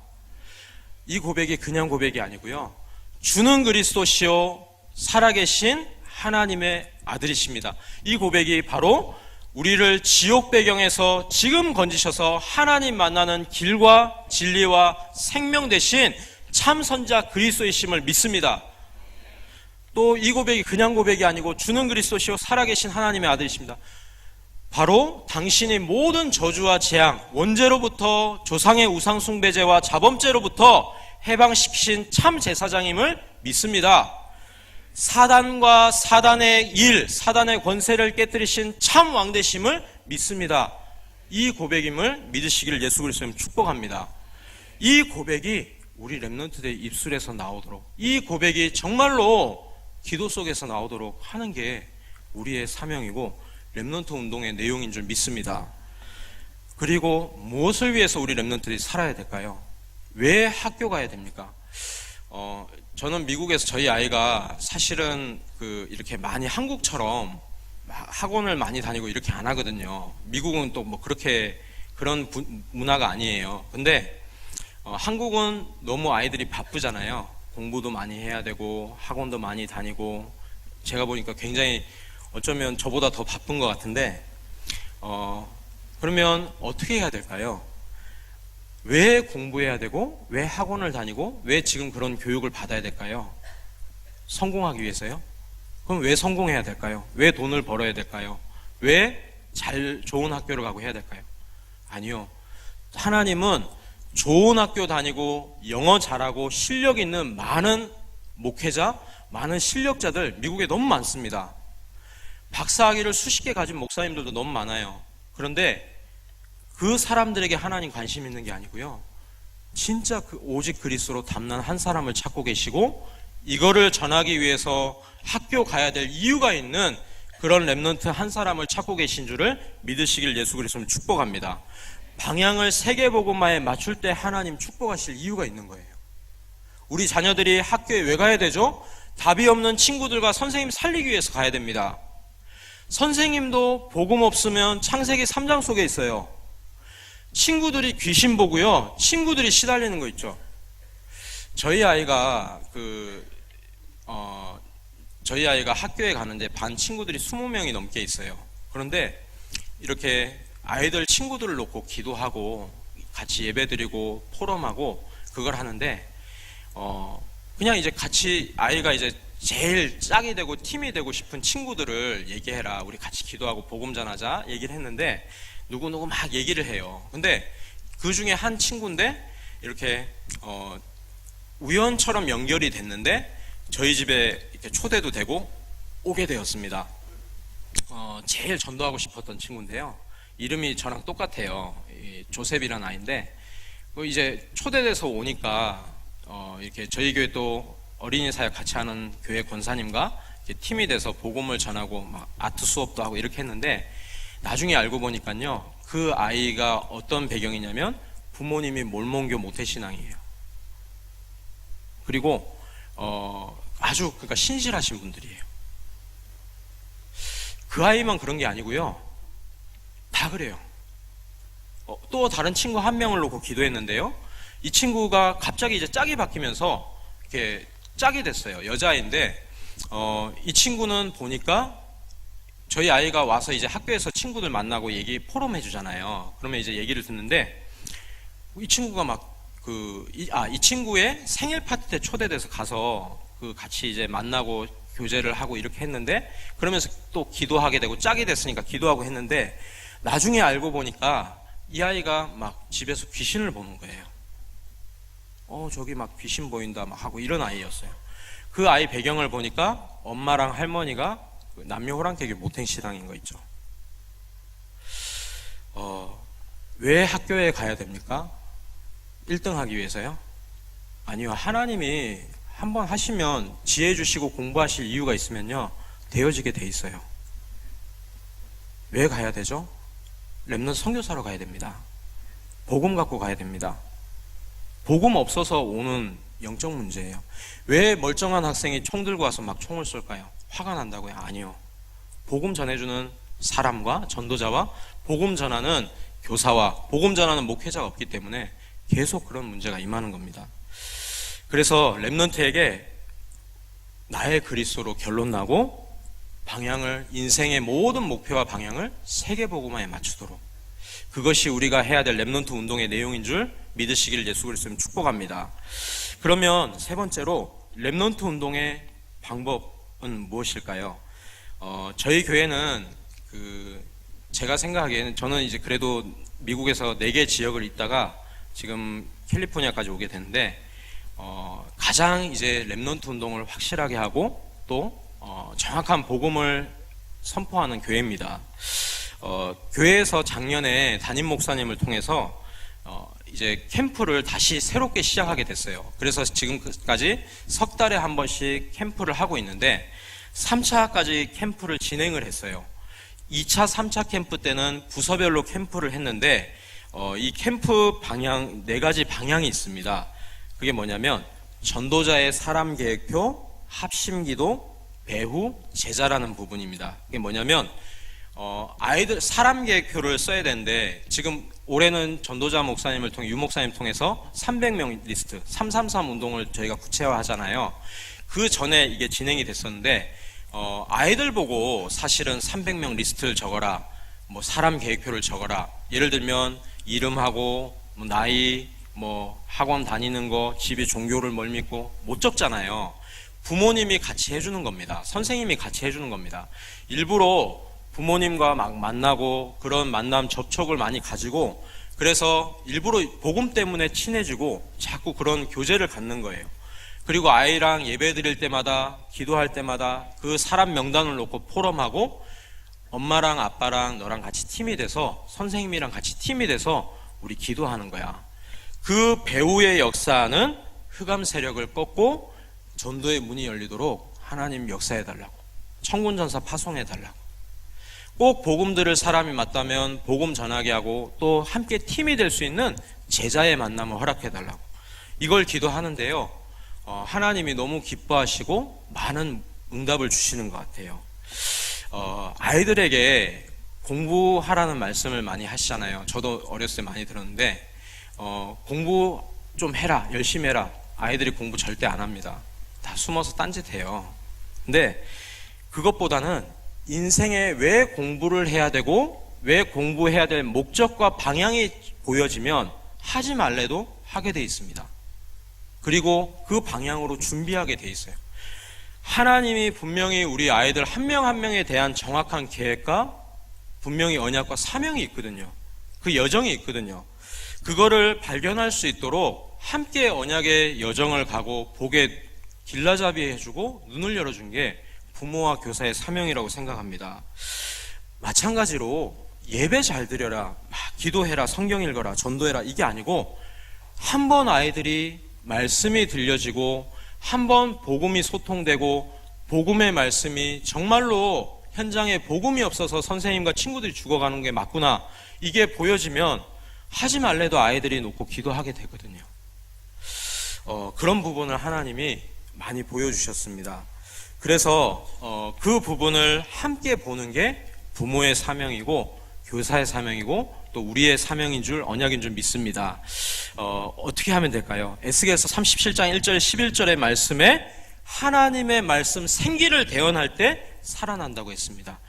이 고백이 그냥 고백이 아니고요. 주는 그리스도시요 살아계신 하나님의 아들이십니다. 이 고백이 바로 우리를 지옥 배경에서 지금 건지셔서 하나님 만나는 길과 진리와 생명 되신 참 선자 그리스도이심을 믿습니다. 또 이 고백이 그냥 고백이 아니고 주는 그리스도시요 살아계신 하나님의 아들이십니다. 바로 당신이 모든 저주와 재앙, 원죄로부터 조상의 우상 숭배죄와 자범죄로부터 해방시키신 참 제사장임을 믿습니다. 사단과 사단의 일, 사단의 권세를 깨뜨리신 참 왕되심을 믿습니다. 이 고백임을 믿으시기를 예수 그리스도님 축복합니다. 이 고백이 우리 렘넌트들의 입술에서 나오도록, 이 고백이 정말로 기도 속에서 나오도록 하는 게 우리의 사명이고 렘넌트 운동의 내용인 줄 믿습니다. 그리고 무엇을 위해서 우리 렘넌트들이 살아야 될까요? 왜 학교 가야 됩니까? 저는 미국에서 저희 아이가 사실은 이렇게 많이 한국처럼 학원을 많이 다니고 이렇게 안 하거든요. 미국은 또 뭐 그렇게 그런 문화가 아니에요. 근데 한국은 너무 아이들이 바쁘잖아요. 공부도 많이 해야 되고 학원도 많이 다니고 제가 보니까 굉장히 어쩌면 저보다 더 바쁜 것 같은데 그러면 어떻게 해야 될까요? 왜 공부해야 되고 왜 학원을 다니고 왜 지금 그런 교육을 받아야 될까요? 성공하기 위해서요? 그럼 왜 성공해야 될까요? 왜 돈을 벌어야 될까요? 왜 좋은 학교를 가고 해야 될까요? 아니요. 하나님은 좋은 학교 다니고 영어 잘하고 실력 있는 많은 목회자, 많은 실력자들 미국에 너무 많습니다. 박사학위를 수십 개 가진 목사님들도 너무 많아요. 그런데 그 사람들에게 하나님 관심 있는 게 아니고요. 진짜 오직 그리스도로 담는 한 사람을 찾고 계시고 이거를 전하기 위해서 학교 가야 될 이유가 있는 그런 렘넌트 한 사람을 찾고 계신 줄을 믿으시길 예수 그리스도는 축복합니다. 방향을 세계복음화에 맞출 때 하나님 축복하실 이유가 있는 거예요. 우리 자녀들이 학교에 왜 가야 되죠? 답이 없는 친구들과 선생님 살리기 위해서 가야 됩니다. 선생님도 복음 없으면 창세기 3장 속에 있어요. 친구들이 귀신 보고요. 친구들이 시달리는 거 있죠. 저희 아이가 저희 아이가 학교에 가는데 반 친구들이 20명이 넘게 있어요. 그런데 이렇게 아이들 친구들을 놓고 기도하고 같이 예배드리고 포럼하고 그걸 하는데 그냥 이제 같이 아이가 이제 제일 짝이 되고 팀이 되고 싶은 친구들을 얘기해라. 우리 같이 기도하고 복음 전하자 얘기를 했는데 누구누구 막 얘기를 해요. 근데 그 중에 한 친구인데 이렇게 우연처럼 연결이 됐는데 저희 집에 이렇게 초대도 되고 오게 되었습니다. 제일 전도하고 싶었던 친구인데요. 이름이 저랑 똑같아요. 조셉이라는 아이인데 이제 초대돼서 오니까 이렇게 저희 교회 또 어린이 사역 같이 하는 교회 권사님과 팀이 돼서 복음을 전하고 막 아트 수업도 하고 이렇게 했는데 나중에 알고 보니까요. 그 아이가 어떤 배경이냐면 부모님이 몰몬교 모태신앙이에요. 그리고 아주 그러니까 신실하신 분들이에요. 그 아이만 그런 게 아니고요. 다 그래요. 또 다른 친구 한 명을 놓고 기도했는데요. 이 친구가 갑자기 이제 짝이 바뀌면서 이렇게 짝이 됐어요. 여자아이인데 이 친구는 보니까 저희 아이가 와서 이제 학교에서 친구들 만나고 포럼 해주잖아요. 그러면 이제 얘기를 듣는데 이 친구가 막 이 친구의 생일 파티 때 초대돼서 가서 같이 이제 만나고 교제를 하고 이렇게 했는데 그러면서 또 기도하게 되고 짝이 됐으니까 기도하고 했는데 나중에 알고 보니까 이 아이가 막 집에서 귀신을 보는 거예요. 저기 막 귀신 보인다 막 하고 이런 아이였어요. 그 아이 배경을 보니까 엄마랑 할머니가 남녀 호랑캐교 모탱신앙인 거 있죠. 왜 학교에 가야 됩니까? 1등 하기 위해서요? 아니요. 하나님이 한번 하시면 지혜 주시고 공부하실 이유가 있으면요. 되어지게 돼 있어요. 왜 가야 되죠? 렘넌트 선교사로 가야 됩니다. 복음 갖고 가야 됩니다. 복음 없어서 오는 영적 문제예요. 왜 멀쩡한 학생이 총 들고 와서 막 총을 쏠까요? 화가 난다고요? 아니요. 복음 전해주는 사람과 전도자와 복음 전하는 교사와 복음 전하는 목회자가 없기 때문에 계속 그런 문제가 임하는 겁니다. 그래서 렘넌트에게 나의 그리스도로 결론 나고 방향을 인생의 모든 목표와 방향을 세계복음화에 맞추도록 그것이 우리가 해야 될 렘넌트 운동의 내용인 줄 믿으시길 예수 그리스도님 축복합니다. 그러면 세 번째로 렘넌트 운동의 방법은 무엇일까요? 저희 교회는 제가 생각하기에는 저는 이제 그래도 미국에서 4개 지역을 있다가 지금 캘리포니아까지 오게 됐는데 가장 이제 렘넌트 운동을 확실하게 하고 또 정확한 복음을 선포하는 교회입니다. 교회에서 작년에 담임 목사님을 통해서 이제 캠프를 다시 새롭게 시작하게 됐어요. 그래서 지금까지 석 달에 한 번씩 캠프를 하고 있는데 3차까지 캠프를 진행을 했어요. 2차, 3차 캠프 때는 부서별로 캠프를 했는데 이 캠프 방향 4가지 방향이 있습니다. 그게 뭐냐면 전도자의 사람 계획표, 합심기도, 배후, 제자라는 부분입니다. 이게 뭐냐면 아이들 사람 계획표를 써야 되는데 지금 올해는 전도자 목사님을 통해 유 목사님 통해서 300명 리스트 333 운동을 저희가 구체화하잖아요. 그 전에 이게 진행이 됐었는데 아이들 보고 사실은 300명 리스트를 적어라, 뭐 사람 계획표를 적어라. 예를 들면 이름하고 뭐 나이, 뭐 학원 다니는 거, 집에 종교를 뭘 믿고 못 적잖아요. 부모님이 같이 해주는 겁니다. 선생님이 같이 해주는 겁니다. 일부러 부모님과 막 만나고 그런 만남 접촉을 많이 가지고 그래서 일부러 복음 때문에 친해지고 자꾸 그런 교제를 갖는 거예요. 그리고 아이랑 예배 드릴 때마다 기도할 때마다 그 사람 명단을 놓고 포럼하고 엄마랑 아빠랑 너랑 같이 팀이 돼서 선생님이랑 같이 팀이 돼서 우리 기도하는 거야. 그 배후의 역사는 흑암 세력을 꺾고 전도의 문이 열리도록 하나님 역사해달라고, 천군전사 파송해달라고, 꼭 복음 들을 사람이 맞다면 복음 전하게 하고 또 함께 팀이 될 수 있는 제자의 만남을 허락해달라고 이걸 기도하는데요. 하나님이 너무 기뻐하시고 많은 응답을 주시는 것 같아요. 아이들에게 공부하라는 말씀을 많이 하시잖아요. 저도 어렸을 때 많이 들었는데 공부 좀 해라, 열심히 해라. 아이들이 공부 절대 안 합니다. 다 숨어서 딴짓해요. 근데 그것보다는 인생에 왜 공부를 해야 되고 왜 공부해야 될 목적과 방향이 보여지면 하지 말래도 하게 돼 있습니다. 그리고 그 방향으로 준비하게 돼 있어요. 하나님이 분명히 우리 아이들 한 명 한 명에 대한 정확한 계획과 분명히 언약과 사명이 있거든요. 그 여정이 있거든요. 그거를 발견할 수 있도록 함께 언약의 여정을 가고 복에 길라잡이 해주고 눈을 열어준 게 부모와 교사의 사명이라고 생각합니다. 마찬가지로 예배 잘 드려라, 기도해라, 성경 읽어라, 전도해라 이게 아니고 한 번 아이들이 말씀이 들려지고 한 번 복음이 소통되고 복음의 말씀이 정말로 현장에 복음이 없어서 선생님과 친구들이 죽어가는 게 맞구나 이게 보여지면 하지 말래도 아이들이 놓고 기도하게 되거든요. 그런 부분을 하나님이 많이 보여주셨습니다. 그래서 그 부분을 함께 보는 게 부모의 사명이고 교사의 사명이고 또 우리의 사명인 줄 언약인 줄 믿습니다. 어떻게 하면 될까요? 에스겔서 37장 1절 11절의 말씀에 하나님의 말씀 생기를 대언할 때 살아난다고 했습니다.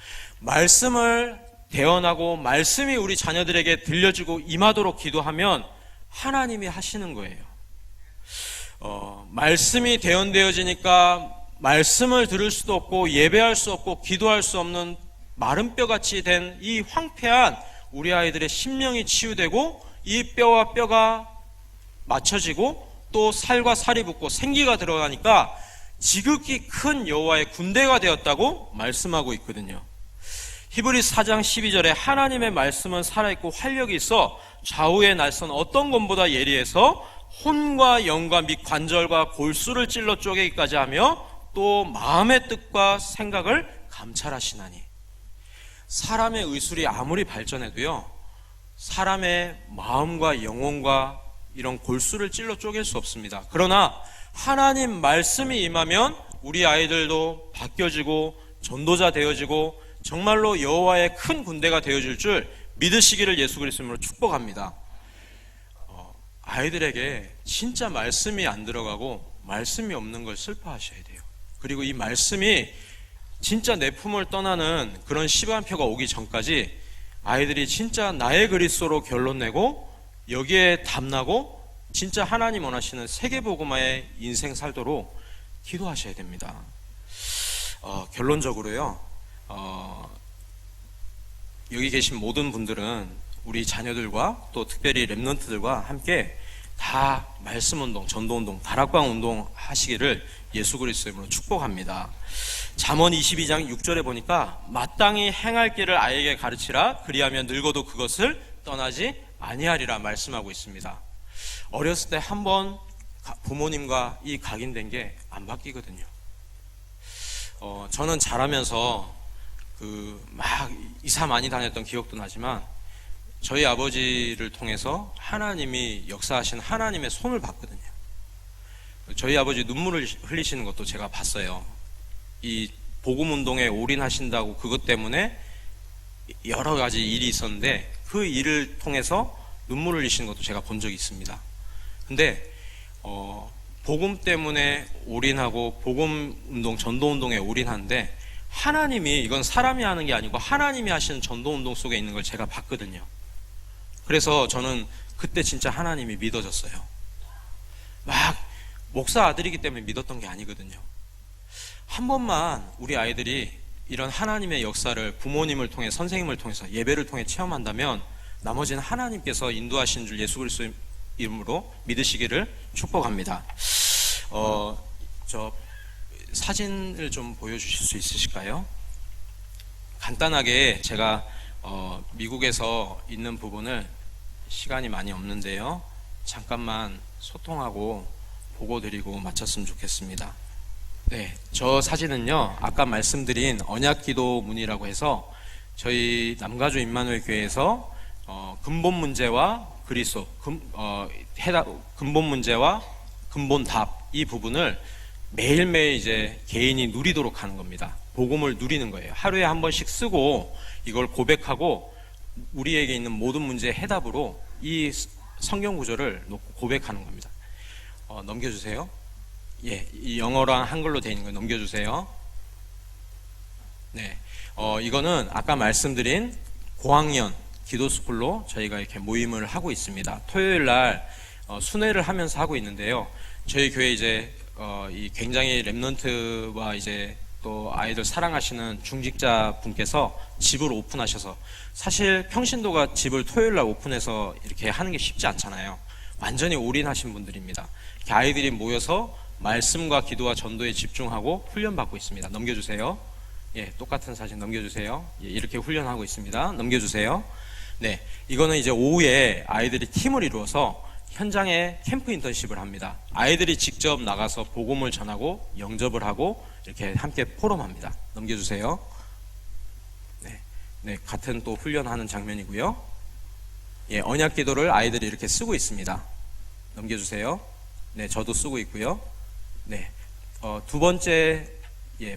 말씀을 대언하고 말씀이 우리 자녀들에게 들려지고 임하도록 기도하면 하나님이 하시는 거예요. 말씀이 대언되어지니까 말씀을 들을 수도 없고 예배할 수 없고 기도할 수 없는 마른 뼈같이 된 이 황폐한 우리 아이들의 심령이 치유되고 이 뼈와 뼈가 맞춰지고 또 살과 살이 붙고 생기가 들어가니까 지극히 큰 여호와의 군대가 되었다고 말씀하고 있거든요. 히브리서 4장 12절에 하나님의 말씀은 살아있고 활력이 있어 좌우의 날선 어떤 것보다 예리해서 혼과 영과 및 관절과 골수를 찔러 쪼개기까지 하며 또 마음의 뜻과 생각을 감찰하시나니. 사람의 의술이 아무리 발전해도요 사람의 마음과 영혼과 이런 골수를 찔러 쪼갤 수 없습니다. 그러나 하나님 말씀이 임하면 우리 아이들도 바뀌어지고 전도자 되어지고 정말로 여호와의 큰 군대가 되어질 줄 믿으시기를 예수 그리스도로 축복합니다. 아이들에게 진짜 말씀이 안 들어가고 말씀이 없는 걸 슬퍼하셔야 돼요. 그리고 이 말씀이 진짜 내 품을 떠나는 그런 시간표가 오기 전까지 아이들이 진짜 나의 그리스도로 결론 내고 여기에 답나고 진짜 하나님 원하시는 세계복음화의 인생 살도록 기도하셔야 됩니다. 결론적으로요 여기 계신 모든 분들은 우리 자녀들과 또 특별히 렘넌트들과 함께 다 말씀운동, 전도운동, 다락방운동 하시기를 예수 그리스도의 이름으로 축복합니다. 잠언 22장 6절에 보니까 마땅히 행할 길을 아이에게 가르치라 그리하면 늙어도 그것을 떠나지 아니하리라 말씀하고 있습니다. 어렸을 때 한번 부모님과 이 각인된 게 안 바뀌거든요. 저는 자라면서 막 이사 많이 다녔던 기억도 나지만 저희 아버지를 통해서 하나님이 역사하신 하나님의 손을 봤거든요. 저희 아버지 눈물을 흘리시는 것도 제가 봤어요. 이 복음 운동에 올인하신다고 그것 때문에 여러 가지 일이 있었는데 그 일을 통해서 눈물을 흘리시는 것도 제가 본 적이 있습니다. 근데 복음 때문에 올인하고 복음 운동, 전도 운동에 올인하는데 하나님이, 이건 사람이 하는 게 아니고 하나님이 하시는 전도 운동 속에 있는 걸 제가 봤거든요. 그래서 저는 그때 진짜 하나님이 믿어졌어요. 막 목사 아들이기 때문에 믿었던 게 아니거든요. 한 번만 우리 아이들이 이런 하나님의 역사를 부모님을 통해, 선생님을 통해서, 예배를 통해 체험한다면 나머지는 하나님께서 인도하신 줄 예수 그리스도 이름으로 믿으시기를 축복합니다. 저 사진을 좀 보여주실 수 있으실까요? 간단하게 제가 미국에서 있는 부분을, 시간이 많이 없는데요, 잠깐만 소통하고 보고 드리고 마쳤으면 좋겠습니다. 네, 저 사진은요, 아까 말씀드린 언약기도문이라고 해서 저희 남가주 임마누엘 교회에서 근본 문제와 그리스도, 근본 문제와 근본 답, 이 부분을 매일매일 이제 개인이 누리도록 하는 겁니다. 복음을 누리는 거예요. 하루에 한 번씩 쓰고 이걸 고백하고 우리에게 있는 모든 문제의 해답으로 이 성경 구절을 놓고 고백하는 겁니다. 넘겨주세요. 예, 이 영어랑 한글로 되어 있는 거 넘겨주세요. 네, 이거는 아까 말씀드린 고학년 기도스쿨로 저희가 이렇게 모임을 하고 있습니다. 토요일 날 순회를 하면서 하고 있는데요. 저희 교회 이제 이 굉장히 랩넌트와 이제 또 아이들 사랑하시는 중직자 분께서 집을 오픈하셔서, 사실 평신도가 집을 토요일 날 오픈해서 이렇게 하는 게 쉽지 않잖아요. 완전히 올인하신 분들입니다. 이렇게 아이들이 모여서 말씀과 기도와 전도에 집중하고 훈련받고 있습니다. 넘겨주세요. 예, 똑같은 사진 넘겨주세요. 예, 이렇게 훈련하고 있습니다. 넘겨주세요. 네, 이거는 이제 오후에 아이들이 팀을 이루어서 현장에 캠프 인턴십을 합니다. 아이들이 직접 나가서 복음을 전하고 영접을 하고 이렇게 함께 포럼합니다. 넘겨주세요. 네, 같은 또 훈련하는 장면이고요. 예, 언약 기도를 아이들이 이렇게 쓰고 있습니다. 넘겨주세요. 네, 저도 쓰고 있고요. 네, 두 번째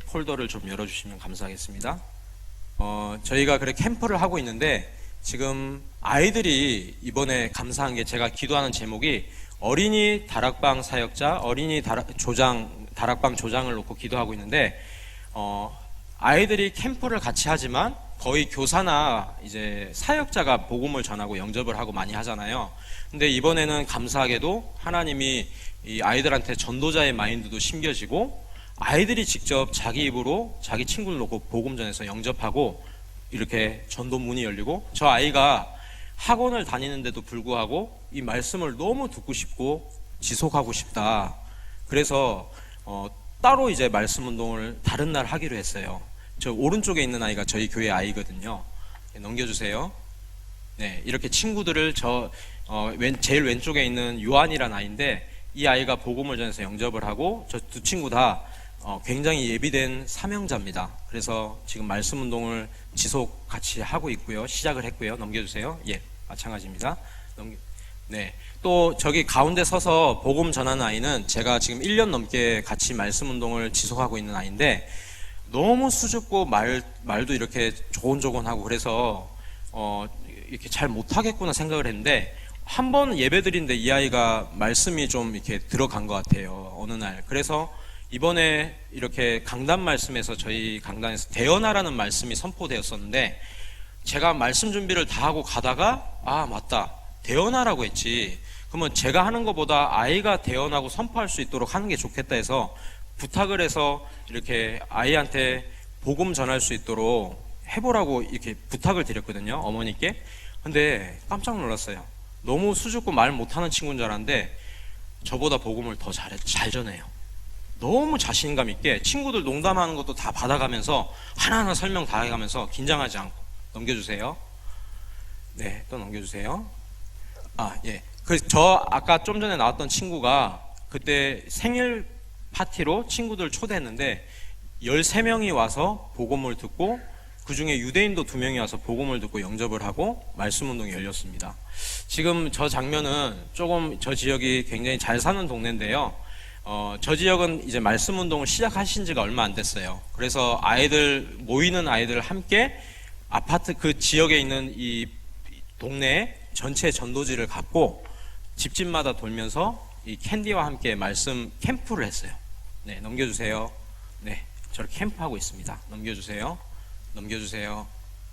폴더를 좀 열어주시면 감사하겠습니다. 저희가 그래 캠프를 하고 있는데 지금 아이들이 이번에 감사한 게, 제가 기도하는 제목이 어린이 다락방 사역자, 어린이 다락방 조장을 놓고 기도하고 있는데, 아이들이 캠프를 같이 하지만 거의 교사나 이제 사역자가 복음을 전하고 영접을 하고 많이 하잖아요. 근데 이번에는 감사하게도 하나님이 이 아이들한테 전도자의 마인드도 심겨지고 아이들이 직접 자기 입으로 자기 친구를 놓고 복음 전해서 영접하고 이렇게 전도 문이 열리고, 저 아이가 학원을 다니는데도 불구하고 이 말씀을 너무 듣고 싶고 지속하고 싶다. 그래서 따로 이제 말씀 운동을 다른 날 하기로 했어요. 저 오른쪽에 있는 아이가 저희 교회 아이거든요. 넘겨주세요. 네, 이렇게 친구들을 제일 왼쪽에 있는 요한이란 아이인데, 이 아이가 복음을 전해서 영접을 하고 저 두 친구 다 굉장히 예비된 사명자입니다. 그래서 지금 말씀 운동을 지속 같이 하고 있고요. 시작을 했고요. 넘겨주세요. 예, 마찬가지입니다. 네, 또 저기 가운데 서서 복음 전하는 아이는 제가 지금 1년 넘게 같이 말씀 운동을 지속하고 있는 아이인데, 너무 수줍고 말도 이렇게 조곤조곤하고 그래서 이렇게 잘 못하겠구나 생각을 했는데, 한 번 예배 드린데 이 아이가 말씀이 좀 이렇게 들어간 것 같아요. 어느 날. 그래서 이번에 이렇게 강단 말씀에서, 저희 강단에서 대언하라는 말씀이 선포되었었는데, 제가 말씀 준비를 다 하고 가다가 맞다, 대언하라고 했지. 그러면 제가 하는 것보다 아이가 대언하고 선포할 수 있도록 하는 게 좋겠다 해서 부탁을 해서 이렇게 아이한테 복음 전할 수 있도록 해보라고 이렇게 부탁을 드렸거든요, 어머니께. 근데 깜짝 놀랐어요. 너무 수줍고 말 못하는 친구인 줄 알았는데 저보다 복음을 더 잘 전해요. 너무 자신감 있게 친구들 농담하는 것도 다 받아가면서 하나하나 설명 다 해가면서 긴장하지 않고. 넘겨주세요. 네, 또 넘겨주세요. 예. 저 아까 좀 전에 나왔던 친구가 그때 생일 파티로 친구들 초대했는데 13명이 와서 복음을 듣고, 그 중에 유대인도 2명이 와서 복음을 듣고 영접을 하고 말씀 운동이 열렸습니다. 지금 저 장면은 조금 저 지역이 굉장히 잘 사는 동네인데요. 저 지역은 이제 말씀 운동을 시작하신 지가 얼마 안 됐어요. 그래서 모이는 아이들 함께 아파트 그 지역에 있는 이 동네 전체 전도지를 갖고 집집마다 돌면서 이 캔디와 함께 말씀 캠프를 했어요. 네, 넘겨주세요. 네, 저렇게 캠프하고 있습니다. 넘겨주세요. 넘겨주세요.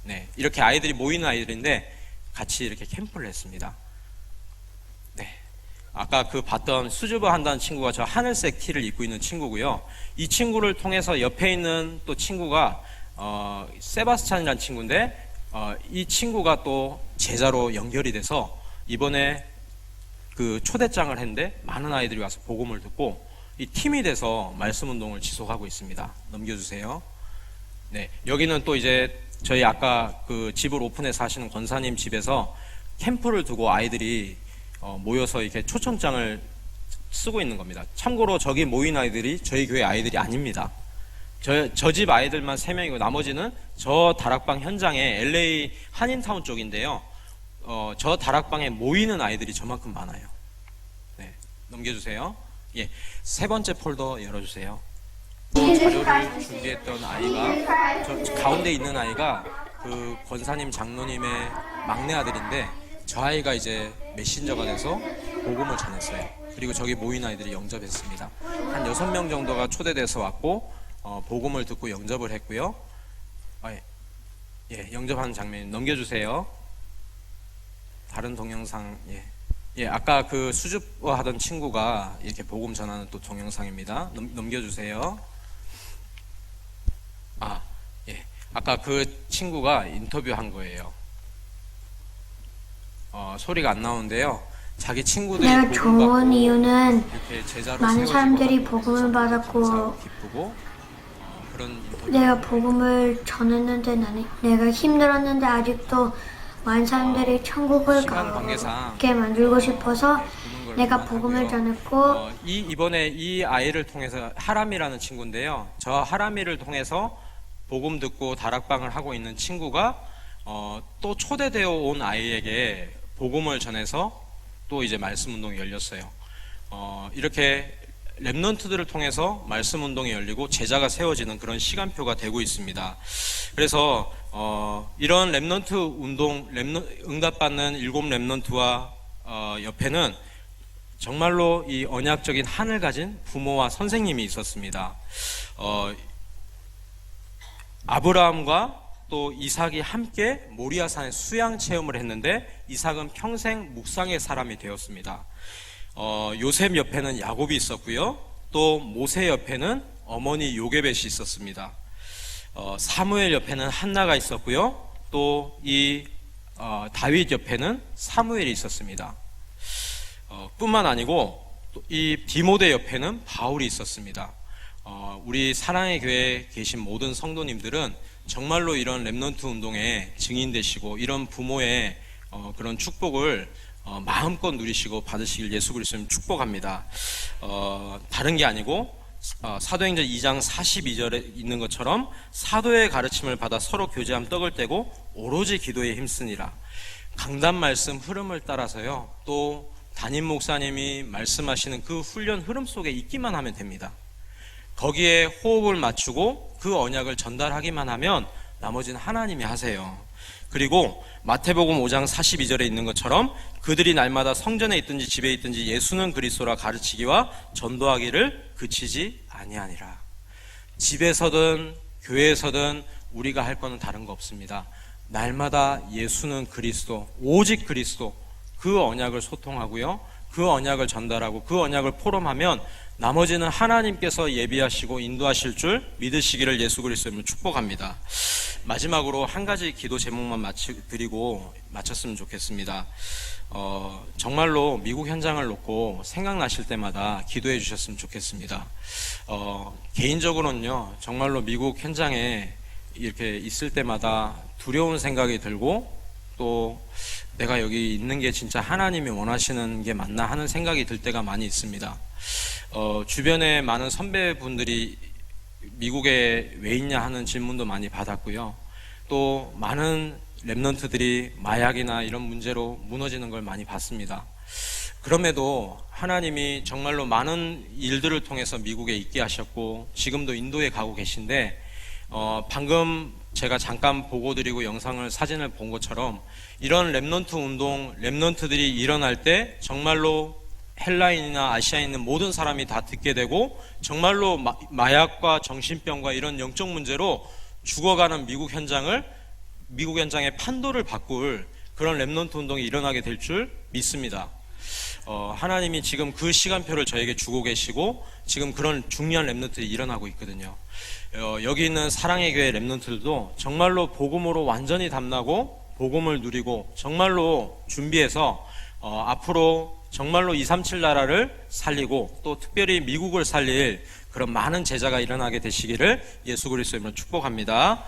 네, 이렇게 아이들이 모이는 아이들인데 같이 이렇게 캠프를 했습니다. 네, 아까 그 봤던 수줍어 한다는 친구가 저 하늘색 티를 입고 있는 친구고요. 이 친구를 통해서 옆에 있는 또 친구가 세바스찬이라는 친구인데 이 친구가 또 제자로 연결이 돼서 이번에 그 초대장을 했는데 많은 아이들이 와서 복음을 듣고 이 팀이 돼서 말씀 운동을 지속하고 있습니다. 넘겨주세요. 네, 여기는 또 이제 저희 아까 그 집을 오픈해서 하시는 권사님 집에서 캠프를 두고 아이들이 모여서 이렇게 초청장을 쓰고 있는 겁니다. 참고로 저기 모인 아이들이 저희 교회 아이들이 아닙니다. 저 집 아이들만 3명이고 나머지는 저 다락방 현장에 LA 한인타운 쪽인데요. 저 다락방에 모이는 아이들이 저만큼 많아요. 네, 넘겨주세요. 예, 3번째 폴더 열어주세요. 자료를 준비했던 아이가 저 가운데 있는 아이가 그 권사님 장로님의 막내 아들인데 저 아이가 이제 메신저가 돼서 복음을 전했어요. 그리고 저기 모인 아이들이 영접했습니다. 한 6명 정도가 초대돼서 왔고 복음을 듣고 영접을 했고요. 예, 영접하는 장면 넘겨주세요. 다른 동영상. 예, 아까 그 수줍어 하던 친구가 이렇게 복음 전하는 또 동영상입니다. 넘겨주세요. 예, 아까 그 친구가 인터뷰한 거예요. 소리가 안 나오는데요. 자기 친구들이 내가 좋은 이유는 이렇게 제자로 많은 사람들이 세워지고 복음을 받았고 감사하고 기쁘고 그런 인터뷰. 내가 복음을 전했는데 내가 힘들었는데 아직도 많은 사람들이 천국을 시간 관계상 가게 만들고 싶어서 보는 걸 내가 그만하고요. 복음을 전했고 이번에 이 아이를 통해서 하람이라는 친구인데요. 저 하람이를 통해서 복음 듣고 다락방을 하고 있는 친구가 또 초대되어 온 아이에게 복음을 전해서 또 이제 말씀 운동이 열렸어요. 이렇게 렘넌트들을 통해서 말씀 운동이 열리고 제자가 세워지는 그런 시간표가 되고 있습니다. 그래서 이런 렘넌트 운동, 응답받는 7 렘넌트와 옆에는 정말로 이 언약적인 한을 가진 부모와 선생님이 있었습니다. 아브라함과 또 이삭이 함께 모리아산에 수양 체험을 했는데 이삭은 평생 묵상의 사람이 되었습니다. 요셉 옆에는 야곱이 있었고요. 또 모세 옆에는 어머니 요게벳이 있었습니다. 사무엘 옆에는 한나가 있었고요. 또 이 다윗 옆에는 사무엘이 있었습니다. 뿐만 아니고 또 이 디모데 옆에는 바울이 있었습니다. 우리 사랑의 교회에 계신 모든 성도님들은 정말로 이런 렘넌트 운동에 증인되시고 이런 부모의 그런 축복을 마음껏 누리시고 받으시길 예수 그리스도님 축복합니다. 다른 게 아니고 사도행전 2장 42절에 있는 것처럼 사도의 가르침을 받아 서로 교제함 떡을 떼고 오로지 기도에 힘쓰니라. 강단 말씀 흐름을 따라서요. 또 담임 목사님이 말씀하시는 그 훈련 흐름 속에 있기만 하면 됩니다. 거기에 호흡을 맞추고 그 언약을 전달하기만 하면 나머지는 하나님이 하세요. 그리고 마태복음 5장 42절에 있는 것처럼 그들이 날마다 성전에 있든지 집에 있든지 예수는 그리스도라 가르치기와 전도하기를 그치지 아니하니라. 집에서든 교회에서든 우리가 할 거는 다른 거 없습니다. 날마다 예수는 그리스도, 오직 그리스도, 그 언약을 소통하고요. 그 언약을 전달하고 그 언약을 포럼하면 나머지는 하나님께서 예비하시고 인도하실 줄 믿으시기를 예수 그리스도로 축복합니다. 마지막으로 한 가지 기도 제목만 드리고 마쳤으면 좋겠습니다. 정말로 미국 현장을 놓고 생각나실 때마다 기도해 주셨으면 좋겠습니다. 개인적으로는요, 정말로 미국 현장에 이렇게 있을 때마다 두려운 생각이 들고 또 내가 여기 있는 게 진짜 하나님이 원하시는 게 맞나 하는 생각이 들 때가 많이 있습니다. 주변에 많은 선배분들이 미국에 왜 있냐 하는 질문도 많이 받았고요. 또 많은 렘넌트들이 마약이나 이런 문제로 무너지는 걸 많이 봤습니다. 그럼에도 하나님이 정말로 많은 일들을 통해서 미국에 있게 하셨고 지금도 인도에 가고 계신데 방금 제가 잠깐 보고 드리고 영상을 사진을 본 것처럼 이런 렘넌트 운동, 렘넌트들이 일어날 때 정말로 헬라인이나 아시아에 있는 모든 사람이 다 듣게 되고 정말로 마약과 정신병과 이런 영적 문제로 죽어가는 미국 현장의 판도를 바꿀 그런 렘넌트 운동이 일어나게 될 줄 믿습니다. 하나님이 지금 그 시간표를 저에게 주고 계시고 지금 그런 중요한 렘넌트들이 일어나고 있거든요. 여기 있는 사랑의 교회 렘넌트들도 정말로 복음으로 완전히 담나고 복음을 누리고 정말로 준비해서 앞으로 정말로 237 나라를 살리고 또 특별히 미국을 살릴 그런 많은 제자가 일어나게 되시기를 예수 그리스도의 이름으로 축복합니다.